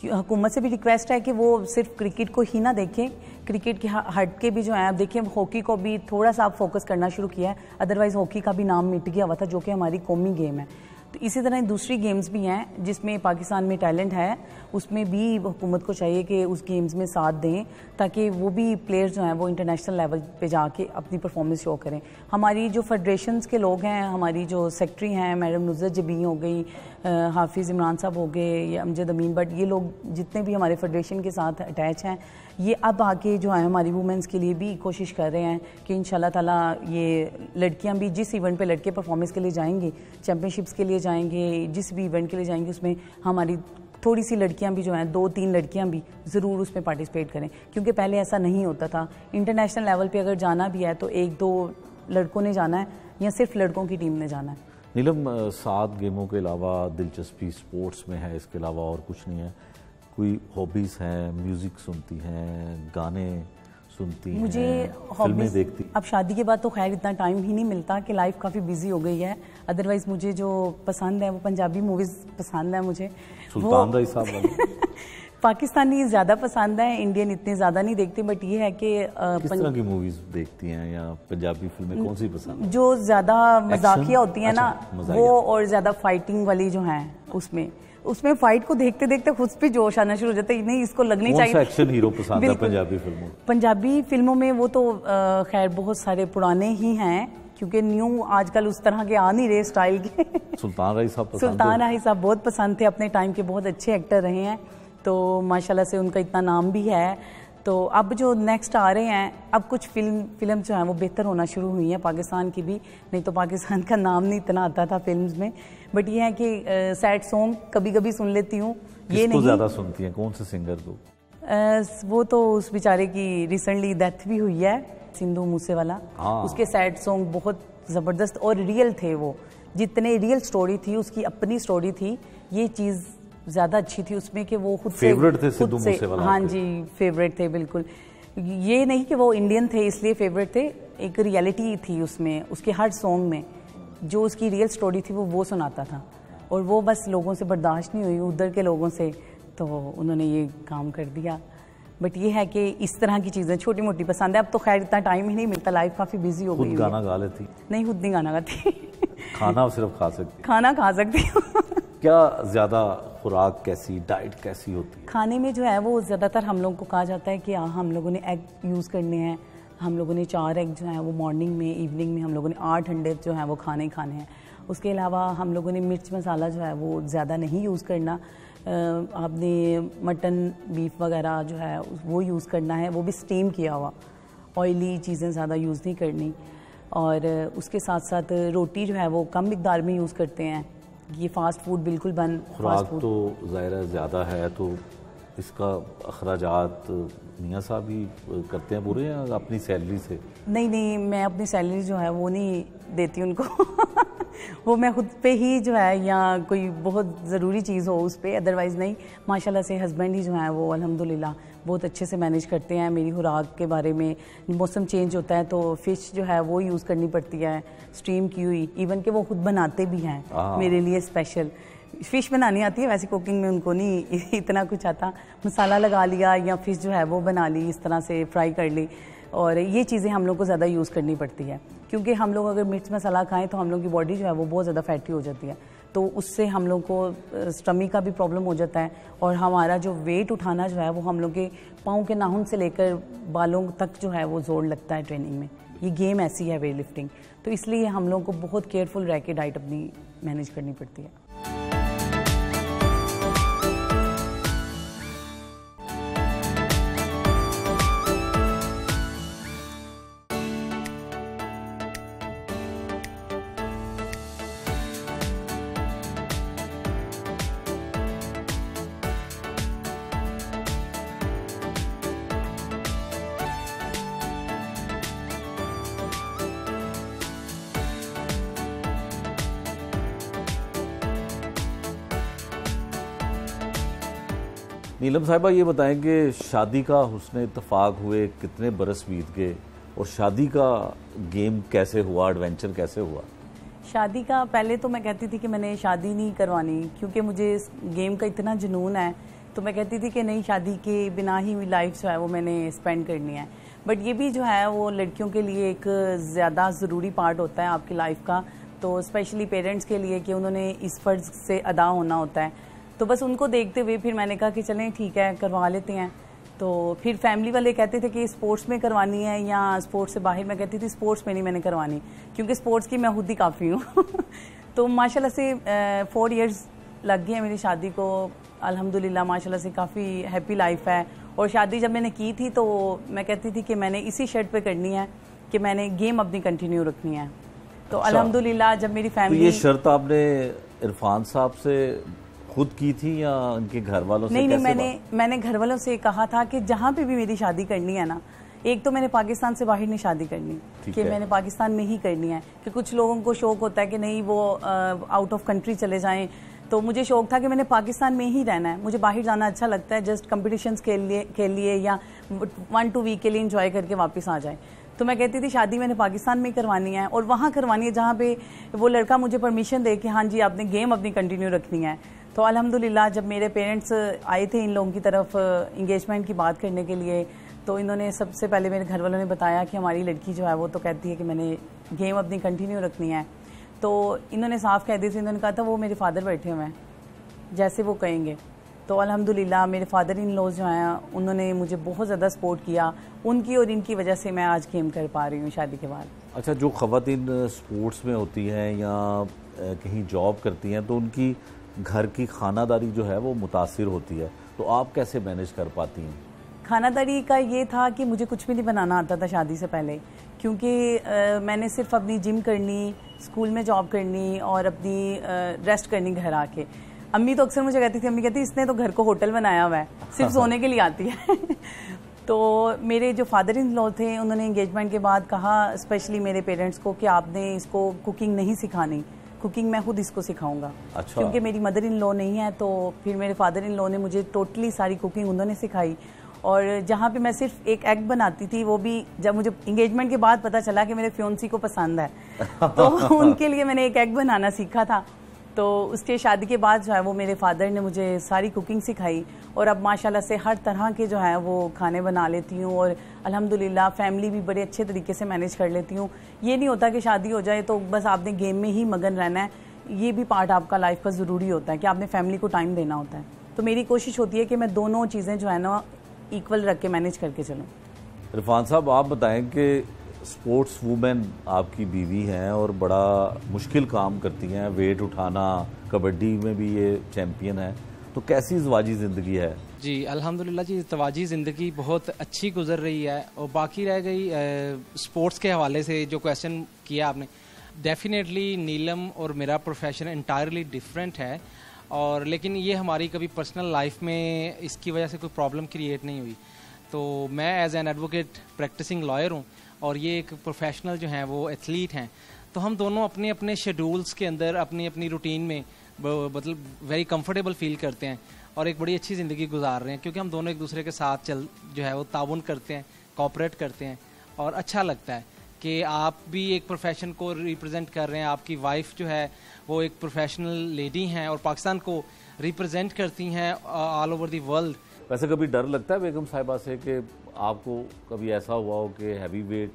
हुकूमत से भी रिक्वेस्ट है कि वो सिर्फ क्रिकेट को ही ना देखें, क्रिकेट के हट के भी जो है, आप देखिए हॉकी को भी थोड़ा सा आप फोकस करना शुरू किया है, अदरवाइज़ हॉकी का भी नाम मिट गया हुआ था जो कि हमारी कौमी गेम है। तो इसी तरह दूसरी गेम्स भी हैं जिसमें पाकिस्तान में टैलेंट है, उसमें भी हुकूमत को चाहिए कि उस गेम्स में साथ दें ताकि वो भी प्लेयर्स जो हैं वो इंटरनेशनल लेवल पे जाके अपनी परफॉर्मेंस शो करें। हमारी जो फेडरेशंस के लोग हैं, हमारी जो सेक्रेटरी हैं मैडम नुज़रत जबीन हो गई, हाफिज़ इमरान साहब हो गए या अमजद अमीन भट्ट, ये लोग जितने भी हमारे फेडरेशन के साथ अटैच हैं, ये अब आके जो है हमारी वुमेंस के लिए भी कोशिश कर रहे हैं कि इंशाल्लाह ताला ये लड़कियां भी जिस इवेंट पे लड़के परफॉर्मेंस के लिए जाएंगे, चैम्पियनशिप्स के लिए जाएंगे, जिस भी इवेंट के लिए जाएंगे, उसमें हमारी थोड़ी सी लड़कियां भी जो हैं, 2-3 लड़कियां भी ज़रूर उसमें पार्टिसिपेट करें, क्योंकि पहले ऐसा नहीं होता था। इंटरनेशनल लेवल पे अगर जाना भी है तो 1-2 लड़कों ने जाना है या सिर्फ लड़कों की टीम ने जाना है। नीलम, 7 गेमों के अलावा दिलचस्पी स्पोर्ट्स में है, इसके अलावा और कुछ नहीं है? कोई हॉबीज़ हैं? म्यूज़िक सुनती हैं, गाने सुनती हैं, मुझे फिल्में देखती? अब शादी के बाद तो खैर इतना टाइम ही नहीं मिलता कि लाइफ काफ़ी बिजी हो गई है। अदरवाइज़ मुझे जो पसंद है वो पंजाबी मूवीज़ पसंद है मुझे। सुल्तान राय साहब वाली? पाकिस्तानी ज़्यादा पसंद है, इंडियन इतनी ज़्यादा नहीं देखती, बट ये है कि किस तरह की मूवीज़ देखती हैं या पंजाबी फिल्में कौन सी पसंद है? जो ज़्यादा मजाकिया होती हैं ना मजाकिया। वो, और ज़्यादा फाइटिंग वाली जो हैं उसमें फाइट को देखते देखते खुद पे जोश आना शुरू हो जाता है, नहीं इसको लगनी चाहिए। कौन सा एक्शन हीरो पसंद है पंजाबी फिल्मों? पंजाबी फिल्मों में वो तो खैर बहुत सारे पुराने ही हैं, क्योंकि न्यू आजकल उस तरह के आ नहीं रहे स्टाइल के। सुल्तान राय साहब पसंद? सुल्तान राय साहब बहुत पसंद थे, अपने टाइम के बहुत अच्छे एक्टर रहे हैं, तो माशाल्लाह से उनका इतना नाम भी है। तो अब जो नेक्स्ट आ रहे हैं, अब कुछ फिल्म जो है वो बेहतर होना शुरू हुई है पाकिस्तान की भी, नहीं तो पाकिस्तान का नाम नहीं इतना आता था फिल्म्स में। बट ये है कि सैड सॉन्ग कभी कभी सुन लेती हूँ। ये नहीं ज़्यादा सुनती हैं, कौन से सिंगर को? वो तो उस बेचारे की रिसेंटली डेथ भी हुई है, सिंधु मूसेवाला। उसके सैड सॉन्ग बहुत ज़बरदस्त और रियल थे, वो जितने रियल स्टोरी थी, उसकी अपनी स्टोरी थी, ये चीज़ ज़्यादा अच्छी थी उसमें कि वो खुद फेवरेट थे सिद्धू मूसेवाला? हाँ जी, फेवरेट थे बिल्कुल। ये नहीं कि वो इंडियन थे इसलिए फेवरेट थे, एक रियलिटी थी उसमें, उसके हर सॉन्ग में जो उसकी रियल स्टोरी थी वो सुनाता था, और वो बस लोगों से बर्दाश्त नहीं हुई, उधर के लोगों से, तो उन्होंने ये काम कर दिया। बट ये है कि इस तरह की चीज़ें छोटी मोटी पसंद है। अब तो खैर इतना टाइम ही नहीं मिलता, लाइफ काफ़ी बिजी हो गई। गाना गा लेती? नहीं, खुद नहीं गाना गाती। खाना सिर्फ खा सकती? खाना खा सकती हूँ। क्या ज़्यादा खुराक कैसी, डाइट कैसी होती है? खाने में जो है वो ज़्यादातर हम लोगों को कहा जाता है कि हम लोगों ने एग यूज़ करने हैं, हम लोगों ने 4 एग जो है वो मॉर्निंग में, इवनिंग में हम लोगों ने 8 अंडे जो है वो खाने हैं। उसके अलावा हम लोगों ने मिर्च मसाला जो है वो ज़्यादा नहीं यूज़ करना। आपने मटन बीफ वगैरह जो है वो यूज़ करना है, वो भी स्टीम किया हुआ, ऑयली चीज़ें ज़्यादा यूज़ नहीं करनी। और उसके साथ साथ रोटी जो है वो कम मिकदार में यूज़ करते हैं। ये फास्ट फूड बिल्कुल बंद। खुराक तो ज़ाहिर ज़्यादा है, तो इसका अखराजात मियाँ साहब ही करते हैं पूरे या अपनी सैलरी से? नहीं, मैं अपनी सैलरी जो है वो नहीं देती उनको। वो मैं खुद पे ही जो है, या कोई बहुत ज़रूरी चीज़ हो उस पर, अदरवाइज़ नहीं। माशाल्लाह से हस्बैंड ही जो है वो अल्हम्दुलिल्लाह बहुत अच्छे से मैनेज करते हैं मेरी खुराक के बारे में। मौसम चेंज होता है तो फ़िश जो है वो यूज़ करनी पड़ती है, स्टीम की हुई, इवन कि वो खुद बनाते भी हैं मेरे लिए स्पेशल। फ़िश बनानी आती है, वैसे कुकिंग में उनको नहीं इतना कुछ आता। मसाला लगा लिया या फ़िश जो है वो बना ली, इस तरह से फ्राई कर ली, और ये चीज़ें हम लोग को ज़्यादा यूज़ करनी पड़ती है, क्योंकि हम लोग अगर मिर्च मसाला खाएं तो हम लोग की बॉडी जो है वो बहुत ज़्यादा फैटी हो जाती है, तो उससे हम लोग को स्टमी का भी प्रॉब्लम हो जाता है, और हमारा जो वेट उठाना जो है वो हम लोग के पाँव के नाखून से लेकर बालों तक जो है वो जोर लगता है ट्रेनिंग में। ये गेम ऐसी है वेट लिफ्टिंग, तो इसलिए हम लोग को बहुत केयरफुल रह के डाइट अपनी मैनेज करनी पड़ती है। नीलम साहिबा ये बताएं कि शादी का हुस्न इत्तफाक हुए कितने बरस बीत गए और शादी का गेम कैसे हुआ, एडवेंचर कैसे हुआ? शादी का पहले तो मैं कहती थी कि मैंने शादी नहीं करवानी, क्योंकि मुझे इस गेम का इतना जुनून है। तो मैं कहती थी कि नहीं, शादी के बिना ही लाइफ जो है वो मैंने स्पेंड करनी है। बट ये भी जो है वो लड़कियों के लिए एक ज़्यादा ज़रूरी पार्ट होता है आपकी लाइफ का, तो स्पेशली पेरेंट्स के लिए कि उन्होंने इस फ़र्ज़ से अदा होना होता है। तो बस उनको देखते हुए फिर मैंने कहा कि चलें ठीक है, करवा लेते हैं। तो फिर फैमिली वाले कहते थे कि स्पोर्ट्स में करवानी है या स्पोर्ट्स से बाहर। मैं कहती थी स्पोर्ट्स में नहीं मैंने करवानी, क्योंकि स्पोर्ट्स की मैं खुद ही काफ़ी हूँ। तो माशाल्लाह से 4 इयर्स लग गए हैं मेरी शादी को। अल्हम्दुलिल्लाह माशाल्लाह से काफ़ी हैप्पी लाइफ है। और शादी जब मैंने की थी तो मैं कहती थी कि मैंने इसी शर्ट पे करनी है कि मैंने गेम अपनी कंटिन्यू रखनी है। तो अल्हम्दुलिल्लाह जब मेरी फैमिली। ये शर्त आपने इरफान साहब से खुद की थी या उनके घर वालों से? नहीं, मैंने घर वालों से कहा था कि जहाँ पे भी मेरी शादी करनी है ना, एक तो मैंने पाकिस्तान से बाहर नहीं शादी करनी, कि मैंने पाकिस्तान में ही करनी है। कि कुछ लोगों को शौक होता है कि नहीं वो आउट ऑफ कंट्री चले जाएं, तो मुझे शौक था कि मैंने पाकिस्तान में ही रहना है। मुझे बाहर जाना अच्छा लगता है, जस्ट कॉम्पिटिशन्स के लिए या 1-2 वीक के लिए इंजॉय करके वापस आ जाए। तो मैं कहती थी शादी मैंने पाकिस्तान में ही करवानी है और वहाँ करवानी है जहाँ पे वो लड़का मुझे परमिशन दे कि हाँ जी आपने गेम अपनी कंटिन्यू रखनी है। तो अल्हम्दुलिल्लाह जब मेरे पेरेंट्स आए थे इन लोगों की तरफ इंगेजमेंट की बात करने के लिए, तो इन्होंने सबसे पहले मेरे घर वालों ने बताया कि हमारी लड़की जो है वो तो कहती है कि मैंने गेम अपनी कंटिन्यू रखनी है। तो इन्होंने साफ कह दी थी, इन्होंने कहा था वो मेरे फादर बैठे हुए हैं, जैसे वो कहेंगे। तो अल्हम्दुलिल्लाह मेरे फादर इन लॉज जो हैं उन्होंने मुझे बहुत ज़्यादा सपोर्ट किया। उनकी और इनकी वजह से मैं आज गेम कर पा रही हूँ शादी के बाद। अच्छा, जो ख़वातीन स्पोर्ट्स में होती हैं या कहीं जॉब करती हैं तो उनकी घर की खानादारी जो है वो मुतासिर होती है, तो आप कैसे मैनेज कर पाती हैं? खानादारी का ये था कि मुझे कुछ भी नहीं बनाना आता था शादी से पहले, क्योंकि मैंने सिर्फ अपनी जिम करनी, स्कूल में जॉब करनी और अपनी रेस्ट करनी घर आके। अम्मी तो अक्सर मुझे कहती थी, अम्मी कहती इसने तो घर को होटल बनाया हुआ है, सिर्फ सोने के लिए आती है। तो मेरे जो फादर इन लॉ थे उन्होंने एंगेजमेंट के बाद कहा स्पेशली मेरे पेरेंट्स को कि आपने इसको कुकिंग नहीं सिखानी, कुकिंग मैं खुद इसको सिखाऊंगा। अच्छा। क्योंकि मेरी मदर इन लॉ नहीं है, तो फिर मेरे फादर इन लॉ ने मुझे टोटली सारी कुकिंग उन्होंने सिखाई। और जहाँ पे मैं सिर्फ एक एग बनाती थी, वो भी जब मुझे इंगेजमेंट के बाद पता चला कि मेरे फ्योंसी को पसंद है, तो उनके लिए मैंने एक एग बनाना सीखा था। तो उसके शादी के बाद जो है वो मेरे फादर ने मुझे सारी कुकिंग सिखाई और अब माशाल्लाह से हर तरह के जो है वो खाने बना लेती हूँ और अल्हम्दुलिल्लाह फैमिली भी बड़े अच्छे तरीके से मैनेज कर लेती हूँ। ये नहीं होता कि शादी हो जाए तो बस आपने गेम में ही मगन रहना है, ये भी पार्ट आपका लाइफ का ज़रूरी होता है कि आपने फैमिली को टाइम देना होता है। तो मेरी कोशिश होती है कि मैं दोनों चीज़ें जो है ना इक्वल रख के मैनेज करके चलूँ। इरफान साहब, आप बताएं कि स्पोर्ट्स वूमेन आपकी बीवी हैं और बड़ा मुश्किल काम करती हैं, वेट उठाना, कबड्डी में भी ये चैम्पियन है, तो कैसी ज़वाजी ज़िंदगी है? जी अल्हम्दुलिल्लाह जी, ज़वाजी ज़िंदगी बहुत अच्छी गुजर रही है। और बाकी रह गई स्पोर्ट्स के हवाले से जो क्वेश्चन किया आपने, डेफिनेटली नीलम और मेरा प्रोफेशन इंटायरली डिफरेंट है, और लेकिन ये हमारी कभी पर्सनल लाइफ में इसकी वजह से कोई प्रॉब्लम क्रिएट नहीं हुई। तो मैं as an advocate practicing lawyer हूँ और ये एक प्रोफेशनल जो हैं वो एथलीट हैं। तो हम दोनों अपने अपने शेड्यूल्स के अंदर अपनी अपनी रूटीन में मतलब वेरी कंफर्टेबल फील करते हैं और एक बड़ी अच्छी ज़िंदगी गुजार रहे हैं, क्योंकि हम दोनों एक दूसरे के साथ जो है वो ताउन करते हैं, कोऑपरेट करते हैं और अच्छा लगता है कि आप भी एक प्रोफेशन को रिप्रेजेंट कर रहे हैं, आपकी वाइफ जो है वो एक प्रोफेशनल लेडी हैं और पाकिस्तान को रिप्रेजेंट करती हैं ऑल ओवर दी वर्ल्ड। वैसे कभी डर लगता है बेगम साहिबा से कि आपको कभी ऐसा हुआ हो कि हैवी वेट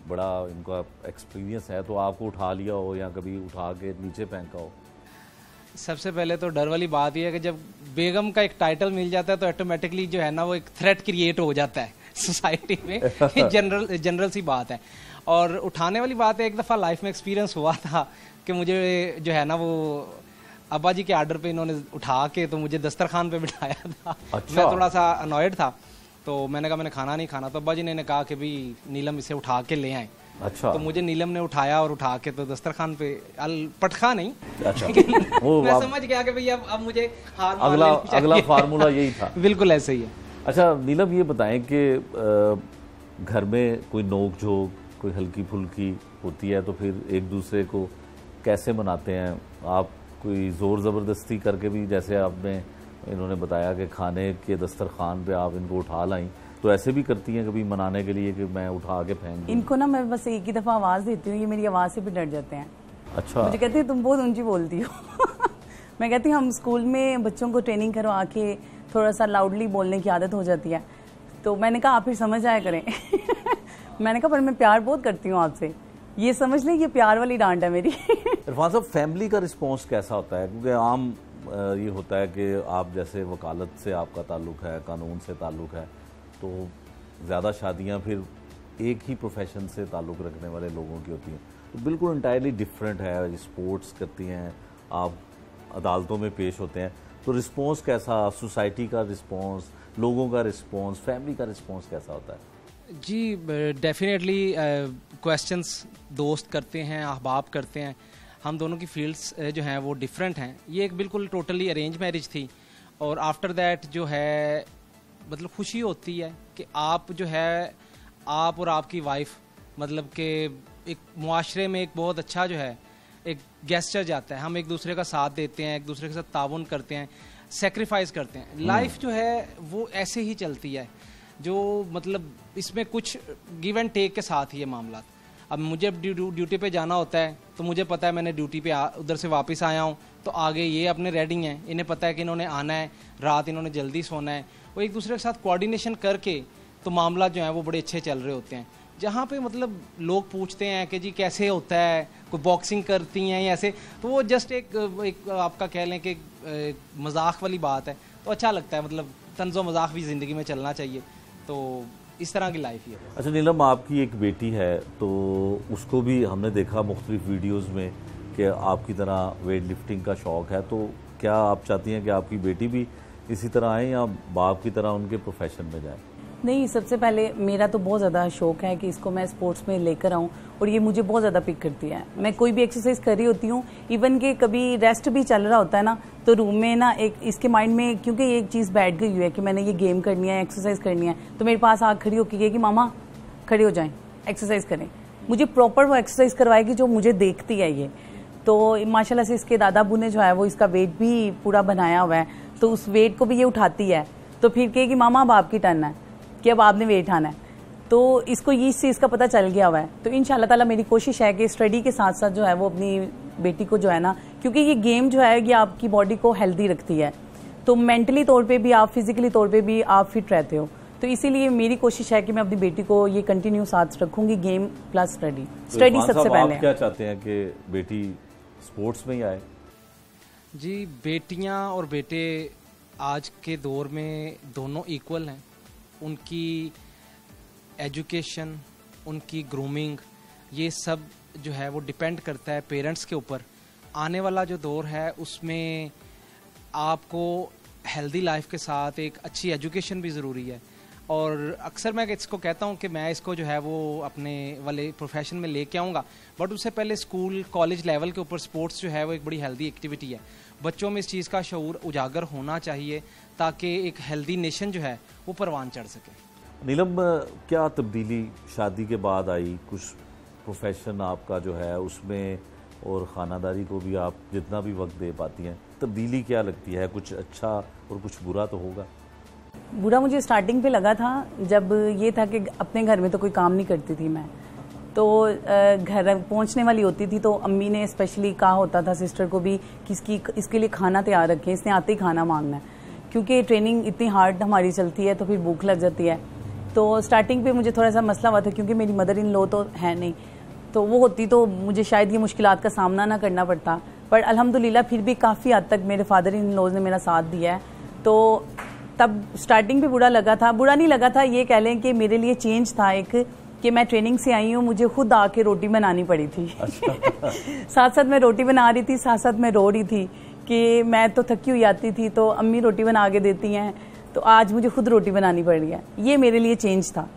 बड़ा इनका एक्सपीरियंस है तो आपको उठा लिया हो या कभी उठा के नीचे फेंका हो? सबसे पहले तो डर वाली बात यह है कि जब बेगम का एक टाइटल मिल जाता है तो ऑटोमेटिकली जो है ना वो एक थ्रेट क्रिएट हो जाता है सोसाइटी में। जनरल सी बात है। और उठाने वाली बात है, एक दफ़ा लाइफ में एक्सपीरियंस हुआ था कि मुझे जो है ना वो अब्बा जी के आर्डर पे इन्होंने उठा के तो मुझे दस्तरखान पे बिठाया था। अच्छा। मैं थोड़ा सा अनॉयड था तो मैंने कहा मैंने खाना नहीं खाना, तो अब्बा जी ने कहा कि भाई नीलम इसे उठा के ले आए। अच्छा। तो मुझे नीलम ने उठाया और उठा के तो दस्तरखान पे पटखा नहीं। अच्छा। मैं समझ गया कि भाई अब मुझे हार अगला फार्मूला यही था। बिल्कुल ऐसे ही है। अच्छा नीलम, ये बताएं कि घर में कोई नोक झोंक, कोई हल्की फुल्की होती है तो फिर एक दूसरे को कैसे मनाते हैं आप? कोई ज़ोर ज़बरदस्ती करके भी, जैसे आपने इन्होंने बताया कि खाने के दस्तरखान पे आप इनको उठा लाई, तो ऐसे भी करती हैं कभी मनाने के लिए कि मैं उठा के फेंक दूं? इनको ना मैं बस एक ही दफ़ा आवाज़ देती हूँ, ये मेरी आवाज़ से भी डर जाते हैं। अच्छा। मुझे कहते हैं तुम बहुत ऊंची बोलती हो। मैं कहती हूँ हम स्कूल में बच्चों को ट्रेनिंग करवा के थोड़ा सा लाउडली बोलने की आदत हो जाती है, तो मैंने कहा आप फिर समझ आया करें। मैंने कहा पर मैं प्यार बहुत करती हूँ आपसे, ये समझ लें ये प्यार वाली डांट है मेरी। इरफान साहब, फैमिली का रिस्पॉन्स कैसा होता है? क्योंकि आम ये होता है कि आप जैसे वकालत से आपका ताल्लुक़ है, कानून से ताल्लुक़ है, तो ज़्यादा शादियाँ फिर एक ही प्रोफेशन से ताल्लुक़ रखने वाले लोगों की होती हैं, तो बिल्कुल इंटायरली डिफरेंट है। स्पोर्ट्स करती हैं आप, अदालतों में पेश होते हैं, तो रिस्पॉन्स कैसा, सोसाइटी का रिस्पॉन्स, लोगों का रिस्पॉन्स, फैमिली का रिस्पॉन्स कैसा होता है? जी डेफिनेटली क्वेश्चंस दोस्त करते हैं, अहबाब करते हैं। हम दोनों की फील्ड्स जो हैं वो डिफरेंट हैं। ये एक बिल्कुल टोटली अरेंज मैरिज थी, और आफ्टर दैट जो है मतलब खुशी होती है कि आप जो है, आप और आपकी वाइफ मतलब कि एक मुआशरे में एक बहुत अच्छा जो है एक गेस्चर जाता है। हम एक दूसरे का साथ देते हैं, एक दूसरे के साथ ताउन करते हैं, सेक्रीफाइस करते हैं। लाइफ जो है वो ऐसे ही चलती है, जो मतलब इसमें कुछ गिव एंड टेक के साथ ही ये मामला। अब मुझे ड्यूटी पे जाना होता है, तो मुझे पता है मैंने ड्यूटी पे उधर से वापस आया हूँ, तो आगे ये अपने रेडी हैं, इन्हें पता है कि इन्होंने आना है, रात इन्होंने जल्दी सोना है। वो एक दूसरे के साथ कोऑर्डिनेशन करके तो मामला जो है वो बड़े अच्छे चल रहे होते हैं। जहाँ पे मतलब लोग पूछते हैं कि जी कैसे होता है, कोई बॉक्सिंग करती हैं या ऐसे, तो वो जस्ट एक आपका कह लें कि मजाक वाली बात है, तो अच्छा लगता है। मतलब तंज़ो मजाक भी ज़िंदगी में चलना चाहिए, तो इस तरह की लाइफ ही है। अच्छा नीलम, आपकी एक बेटी है, तो उसको भी हमने देखा मुख्तलिफ वीडियोस में कि आपकी तरह वेट लिफ्टिंग का शौक़ है, तो क्या आप चाहती हैं कि आपकी बेटी भी इसी तरह आए या बाप की तरह उनके प्रोफेशन में जाए? नहीं, सबसे पहले मेरा तो बहुत ज़्यादा शौक है कि इसको मैं स्पोर्ट्स में लेकर आऊँ, और ये मुझे बहुत ज़्यादा पिक करती है। मैं कोई भी एक्सरसाइज कर रही होती हूँ, इवन कि कभी रेस्ट भी चल रहा होता है ना, तो रूम में ना एक इसके माइंड में, क्योंकि ये एक चीज़ बैठ गई हुई है कि मैंने ये गेम करनी है, एक्सरसाइज करनी है, तो मेरे पास आग खड़ी होकर कि मामा खड़े हो जाएं, एक्सरसाइज करें। मुझे प्रॉपर वो एक्सरसाइज करवाएगी जो मुझे देखती है ये। तो माशाल्लाह से इसके दादा अबू ने जो है वो इसका वेट भी पूरा बनाया हुआ है, तो उस वेट को भी ये उठाती है, तो फिर कहेगी मामा अब आपकी टर्न है कि अब आपने वेट उठाना है। तो इसको ये चीज़ का पता चल गया हुआ है। तो इंशाल्लाह ताला मेरी कोशिश है कि स्टडी के साथ साथ जो है वो अपनी बेटी को जो है ना, क्योंकि ये गेम जो है ये आपकी बॉडी को हेल्दी रखती है, तो मेंटली तौर पे भी आप, फिजिकली तौर पे भी आप फिट रहते हो। तो इसीलिए मेरी कोशिश है कि मैं अपनी बेटी को ये कंटिन्यू साथ रखूंगी, गेम प्लस स्टडी। स्टडी सबसे पहले। आप क्या चाहते हैं कि बेटी स्पोर्ट्स में ही आए? जी बेटियां और बेटे आज के दौर में दोनों इक्वल हैं। उनकी एजुकेशन, उनकी ग्रूमिंग, ये सब जो है वो डिपेंड करता है पेरेंट्स के ऊपर। आने वाला जो दौर है उसमें आपको हेल्दी लाइफ के साथ एक अच्छी एजुकेशन भी ज़रूरी है। और अक्सर मैं इसको कहता हूँ कि मैं इसको जो है वो अपने वाले प्रोफेशन में लेके आऊँगा, बट उससे पहले स्कूल कॉलेज लेवल के ऊपर स्पोर्ट्स जो है वो एक बड़ी हेल्दी एक्टिविटी है। बच्चों में इस चीज़ का शऊर उजागर होना चाहिए ताकि एक हेल्दी नेशन जो है वो परवान चढ़ सके। नीलम, क्या तब्दीली शादी के बाद आई? कुछ प्रोफेशन आपका जो है उसमें और ख़ानादारी को भी आप जितना भी वक्त दे पाती हैं, तब्दीली क्या लगती है? कुछ अच्छा और कुछ बुरा तो होगा। बुरा मुझे स्टार्टिंग पे लगा था, जब ये था कि अपने घर में तो कोई काम नहीं करती थी मैं, तो घर पहुंचने वाली होती थी तो अम्मी ने स्पेशली कहा होता था सिस्टर को भी कि इसके लिए खाना तैयार रखें, इसने आते ही खाना मांगना है, क्योंकि ट्रेनिंग इतनी हार्ड हमारी चलती है तो फिर भूख लग जाती है। तो स्टार्टिंग पे मुझे थोड़ा सा मसला हुआ था, क्योंकि मेरी मदर इन लॉ तो है नहीं, तो वो होती तो मुझे शायद ये मुश्किलात का सामना ना करना पड़ता, पर अल्हम्दुलिल्लाह फिर भी काफ़ी हद तक मेरे फादर इन लॉज ने मेरा साथ दिया है। तो तब स्टार्टिंग भी बुरा लगा था, बुरा नहीं लगा था, ये कह लें कि मेरे लिए चेंज था एक, कि मैं ट्रेनिंग से आई हूँ, मुझे खुद आके रोटी बनानी पड़ी थी। साथ साथ मैं रोटी बना रही थी, साथ साथ मैं रो रही थी कि मैं तो थकी हुई आती थी तो अम्मी रोटी बना के देती हैं, तो आज मुझे खुद रोटी बनानी पड़ रही है। ये मेरे लिए चेंज था।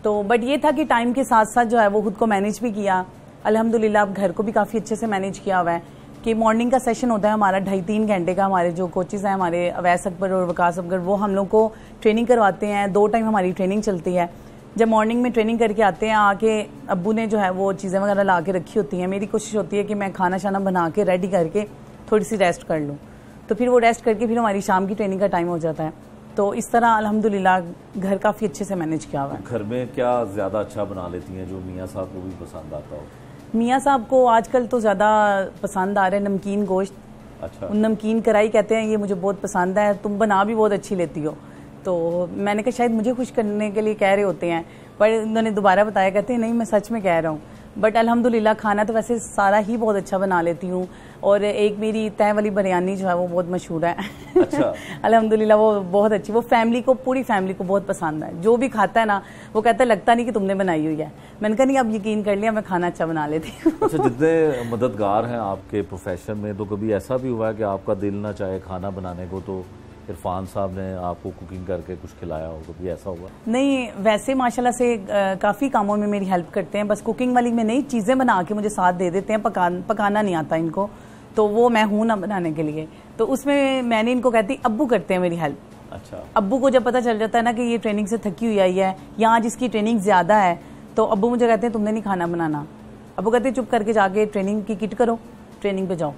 तो बट ये था कि टाइम के साथ साथ जो है वो खुद को मैनेज भी किया अल्हम्दुलिल्लाह। अब घर को भी काफ़ी अच्छे से मैनेज किया हुआ है कि मॉर्निंग का सेशन होता है हमारा 2.5-3 घंटे का। हमारे जो कोचेज़ हैं, हमारे अवैस अकबर और वकास अकबर, वो हम लोग को ट्रेनिंग करवाते हैं। 2 टाइम हमारी ट्रेनिंग चलती है। जब मॉर्निंग में ट्रेनिंग करके आते हैं, आके अब्बू ने जो है वो चीज़ें वगैरह ला के रखी होती हैं। मेरी कोशिश होती है कि मैं खाना शाना बना के रेडी करके थोड़ी सी रेस्ट कर लूँ। तो फिर वो रेस्ट करके फिर हमारी शाम की ट्रेनिंग का टाइम हो जाता है। तो इस तरह अल्हम्दुलिल्लाह घर काफ़ी अच्छे से मैनेज किया हुआ है। घर में क्या ज़्यादा अच्छा बना लेती हैं जो मियाँ साहब को भी पसंद आता हो? मियाँ साहब को आजकल तो ज़्यादा पसंद आ रहा है नमकीन गोश्त। अच्छा। नमकीन कढ़ाई कहते हैं, ये मुझे बहुत पसंद है, तुम बना भी बहुत अच्छी लेती हो। तो मैंने कहा शायद मुझे खुश करने के लिए कह रहे होते हैं, पर उन्होंने दोबारा बताया, कहते हैं नहीं मैं सच में कह रहा हूँ। बट अल्हम्दुलिल्लाह खाना तो वैसे सारा ही बहुत अच्छा बना लेती हूँ। और एक मेरी तय वाली बिरयानी जो है वो बहुत मशहूर है। अच्छा। अल्हम्दुलिल्लाह वो बहुत अच्छी, वो फैमिली को, पूरी फैमिली को बहुत पसंद है। जो भी खाता है ना वो कहता है लगता नहीं कि तुमने बनाई हुई है। मैंने कहा नहीं अब यकीन कर लिया, मैं खाना अच्छा बना लेती हूँ। अच्छा, जितने मददगार हैं आपके प्रोफेशन में, तो कभी ऐसा भी हुआ है कि आपका दिल ना चाहे खाना बनाने को तो इरफान साहब ने आपको कुकिंग करके कुछ खिलाया हो, कभी ऐसा हुआ? नहीं, वैसे माशाल्लाह से काफ़ी कामों में मेरी हेल्प करते हैं, बस कुकिंग वाली में नहीं, चीज़ें बना के मुझे साथ दे देते हैं। पकाना नहीं आता इनको, तो वो मैं हूँ ना बनाने के लिए, तो उसमें मैंने इनको कहती अब्बू करते हैं मेरी हेल्प। अच्छा। अब्बू को जब पता चल जाता है ना कि ये ट्रेनिंग से थकी हुई आई है या आज इसकी ट्रेनिंग ज़्यादा है, तो अब्बू मुझे कहते हैं तुमने नहीं खाना बनाना। अब्बू कहते हैं चुप करके जाके ट्रेनिंग की किट करो, ट्रेनिंग पे जाओ,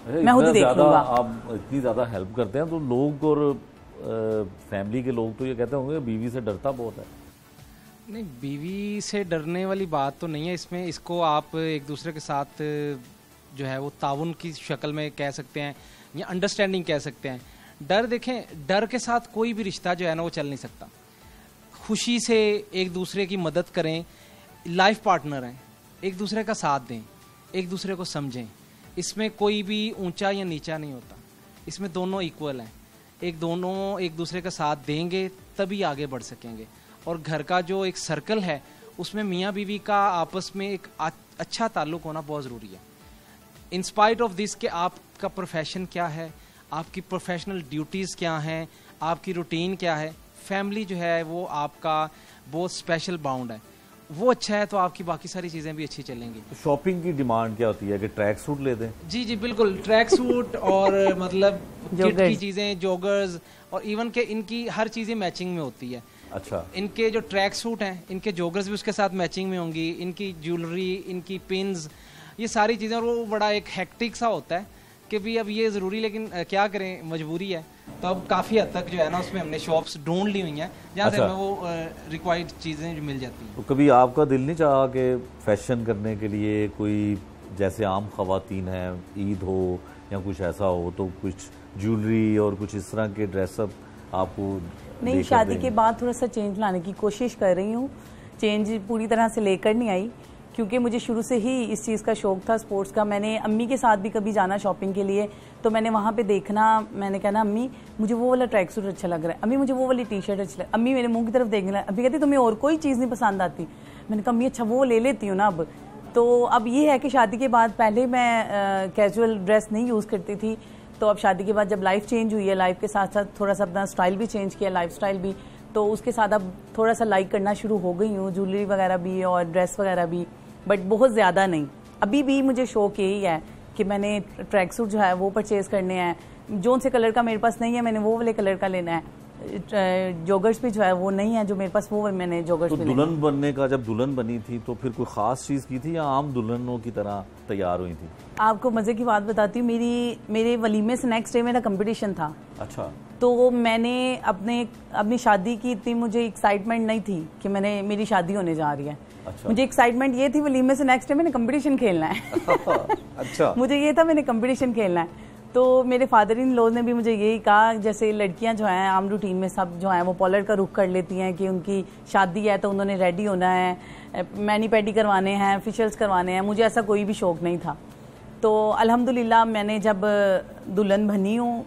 मैं खुद ही देख लूंगा। आप इतनी ज़्यादा हेल्प करते हैं तो लोग और फैमिली के लोग तो ये कहते होंगे बीवी से डरता बहुत है। नहीं, बीवी से डरने वाली बात तो नहीं है इसमें। इसको आप एक दूसरे के साथ जो है वो ताउन की शक्ल में कह सकते हैं या अंडरस्टैंडिंग कह सकते हैं। डर, देखें, डर के साथ कोई भी रिश्ता जो है ना वो चल नहीं सकता। खुशी से एक दूसरे की मदद करें, लाइफ पार्टनर हैं, एक दूसरे का साथ दें, एक दूसरे को समझें। इसमें कोई भी ऊंचा या नीचा नहीं होता, इसमें दोनों इक्वल हैं। दोनों एक दूसरे का साथ देंगे तभी आगे बढ़ सकेंगे। और घर का जो एक सर्कल है उसमें मियाँ बीवी का आपस में एक अच्छा ताल्लुक होना बहुत ज़रूरी है। इन स्पाइट ऑफ दिस कि आपका प्रोफेशन क्या है, आपकी प्रोफेशनल ड्यूटीज़ क्या हैं, आपकी रूटीन क्या है, फैमिली जो है वो आपका बहुत स्पेशल बाउंड है। वो अच्छा है तो आपकी बाकी सारी चीज़ें भी अच्छी चलेंगी। तो शॉपिंग की डिमांड क्या होती है कि ट्रैक सूट ले दें? जी जी बिल्कुल, ट्रैक सूट और मतलब किट की चीज़ें, जॉगर्स, और इवन के इनकी हर चीज़ें मैचिंग में होती है। अच्छा। इनके जो ट्रैक सूट हैं, इनके जॉगर्स भी उसके साथ मैचिंग में होंगी, इनकी ज्वेलरी, इनकी पिन्स, ये सारी चीज़ें। और वो बड़ा एक हेक्टिक सा होता है कि भी अब ये ज़रूरी, लेकिन क्या करें, मजबूरी है। तो अब काफ़ी हद तक जो है ना उसमें हमने शॉप्स ढूंढ ली हुई हैं जहाँ से हमें वो रिक्वायर्ड चीज़ें जो मिल जाती हैं। तो कभी आपका दिल नहीं चाहा कि फैशन करने के लिए कोई, जैसे आम खवातीन हैं, ईद हो या कुछ ऐसा हो, तो कुछ ज्वेलरी और कुछ इस तरह के ड्रेसअप आपको? नहीं, शादी के बाद थोड़ा सा चेंज लाने की कोशिश कर रही हूँ। चेंज पूरी तरह से लेकर नहीं आई क्योंकि मुझे शुरू से ही इस चीज़ का शौक था, स्पोर्ट्स का। मैंने अम्मी के साथ भी कभी जाना शॉपिंग के लिए, तो मैंने वहाँ पे देखना, मैंने कहना अम्मी मुझे वो वाला ट्रैक सूट अच्छा लग रहा है, अम्मी मुझे वो वाली टी शर्ट अच्छी लग, अम्मी मेरे मुंह की तरफ देखने लगा, अभी कहती तुम्हें और कोई चीज़ नहीं पसंद आती। मैंने कहा अम्मी अच्छा वो ले लेती हूँ ना अब। तो अब ये है कि शादी के बाद, पहले मैं कैजुअल ड्रेस नहीं यूज़ करती थी, तो अब शादी के बाद जब लाइफ चेंज हुई है, लाइफ के साथ साथ थोड़ा सा अपना स्टाइल भी चेंज किया, लाइफ स्टाइल भी, तो उसके साथ अब थोड़ा सा लाइक करना शुरू हो गई हूँ, ज्वेलरी वगैरह भी और ड्रेस वगैरह भी, बट बहुत ज़्यादा नहीं। अभी भी मुझे शौक यही है कि मैंने ट्रैक सूट जो है वो परचेज़ करने हैं। जोन से कलर का मेरे पास नहीं है, मैंने वो वाले कलर का लेना है। जॉगर्स भी जो है वो नहीं है जो मेरे पास, वो मैंने जॉगर्स तो भी दुल्हन बनने का, जब दुल्हन बनी थी तो फिर कोई ख़ास चीज़ की थी या आम दुल्हनों की तरह तैयार हुई थी? आपको मज़े की बात बताती हूँ, मेरे वलीमे से नेक्स्ट डे मेरा कंपटीशन था। अच्छा। तो मैंने अपनी शादी की इतनी मुझे एक्साइटमेंट नहीं थी कि मेरी शादी होने जा रही है। अच्छा। मुझे एक्साइटमेंट ये थी वलीमे से नेक्स्ट डे मैंने कंपटीशन खेलना है। अच्छा। मुझे ये था मैंने कंपटीशन खेलना है। तो मेरे फादर इन लॉ ने भी मुझे यही कहा, जैसे लड़कियां जो हैं आम रूटीन में सब जो हैं वो पॉलर का रुख कर लेती हैं कि उनकी शादी है तो उन्होंने रेडी होना है, मैनी पैडी करवाने हैं, फेशियल्स करवाने हैं। मुझे ऐसा कोई भी शौक नहीं था। तो अल्हम्दुलिल्लाह मैंने जब दुल्हन बनी हूँ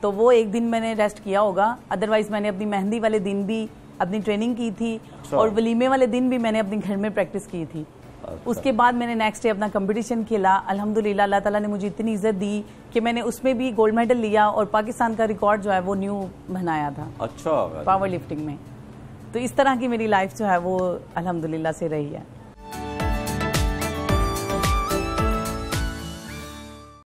तो वो एक दिन मैंने रेस्ट किया होगा, अदरवाइज मैंने अपनी मेहंदी वाले दिन भी अपनी ट्रेनिंग की थी। अच्छा। और वलीमे वाले दिन भी मैंने अपने घर में प्रैक्टिस की थी। अच्छा। उसके बाद मैंने नेक्स्ट डे अपना कंपटीशन खेला। अल्हम्दुलिल्लाह अल्लाह ताला ने मुझे इतनी इज्जत दी कि मैंने उसमें भी गोल्ड मेडल लिया और पाकिस्तान का रिकॉर्ड जो है वो न्यू बनाया था। अच्छा। पावर लिफ्टिंग में। तो इस तरह की मेरी लाइफ जो है वो अल्हम्दुलिल्लाह से रही है।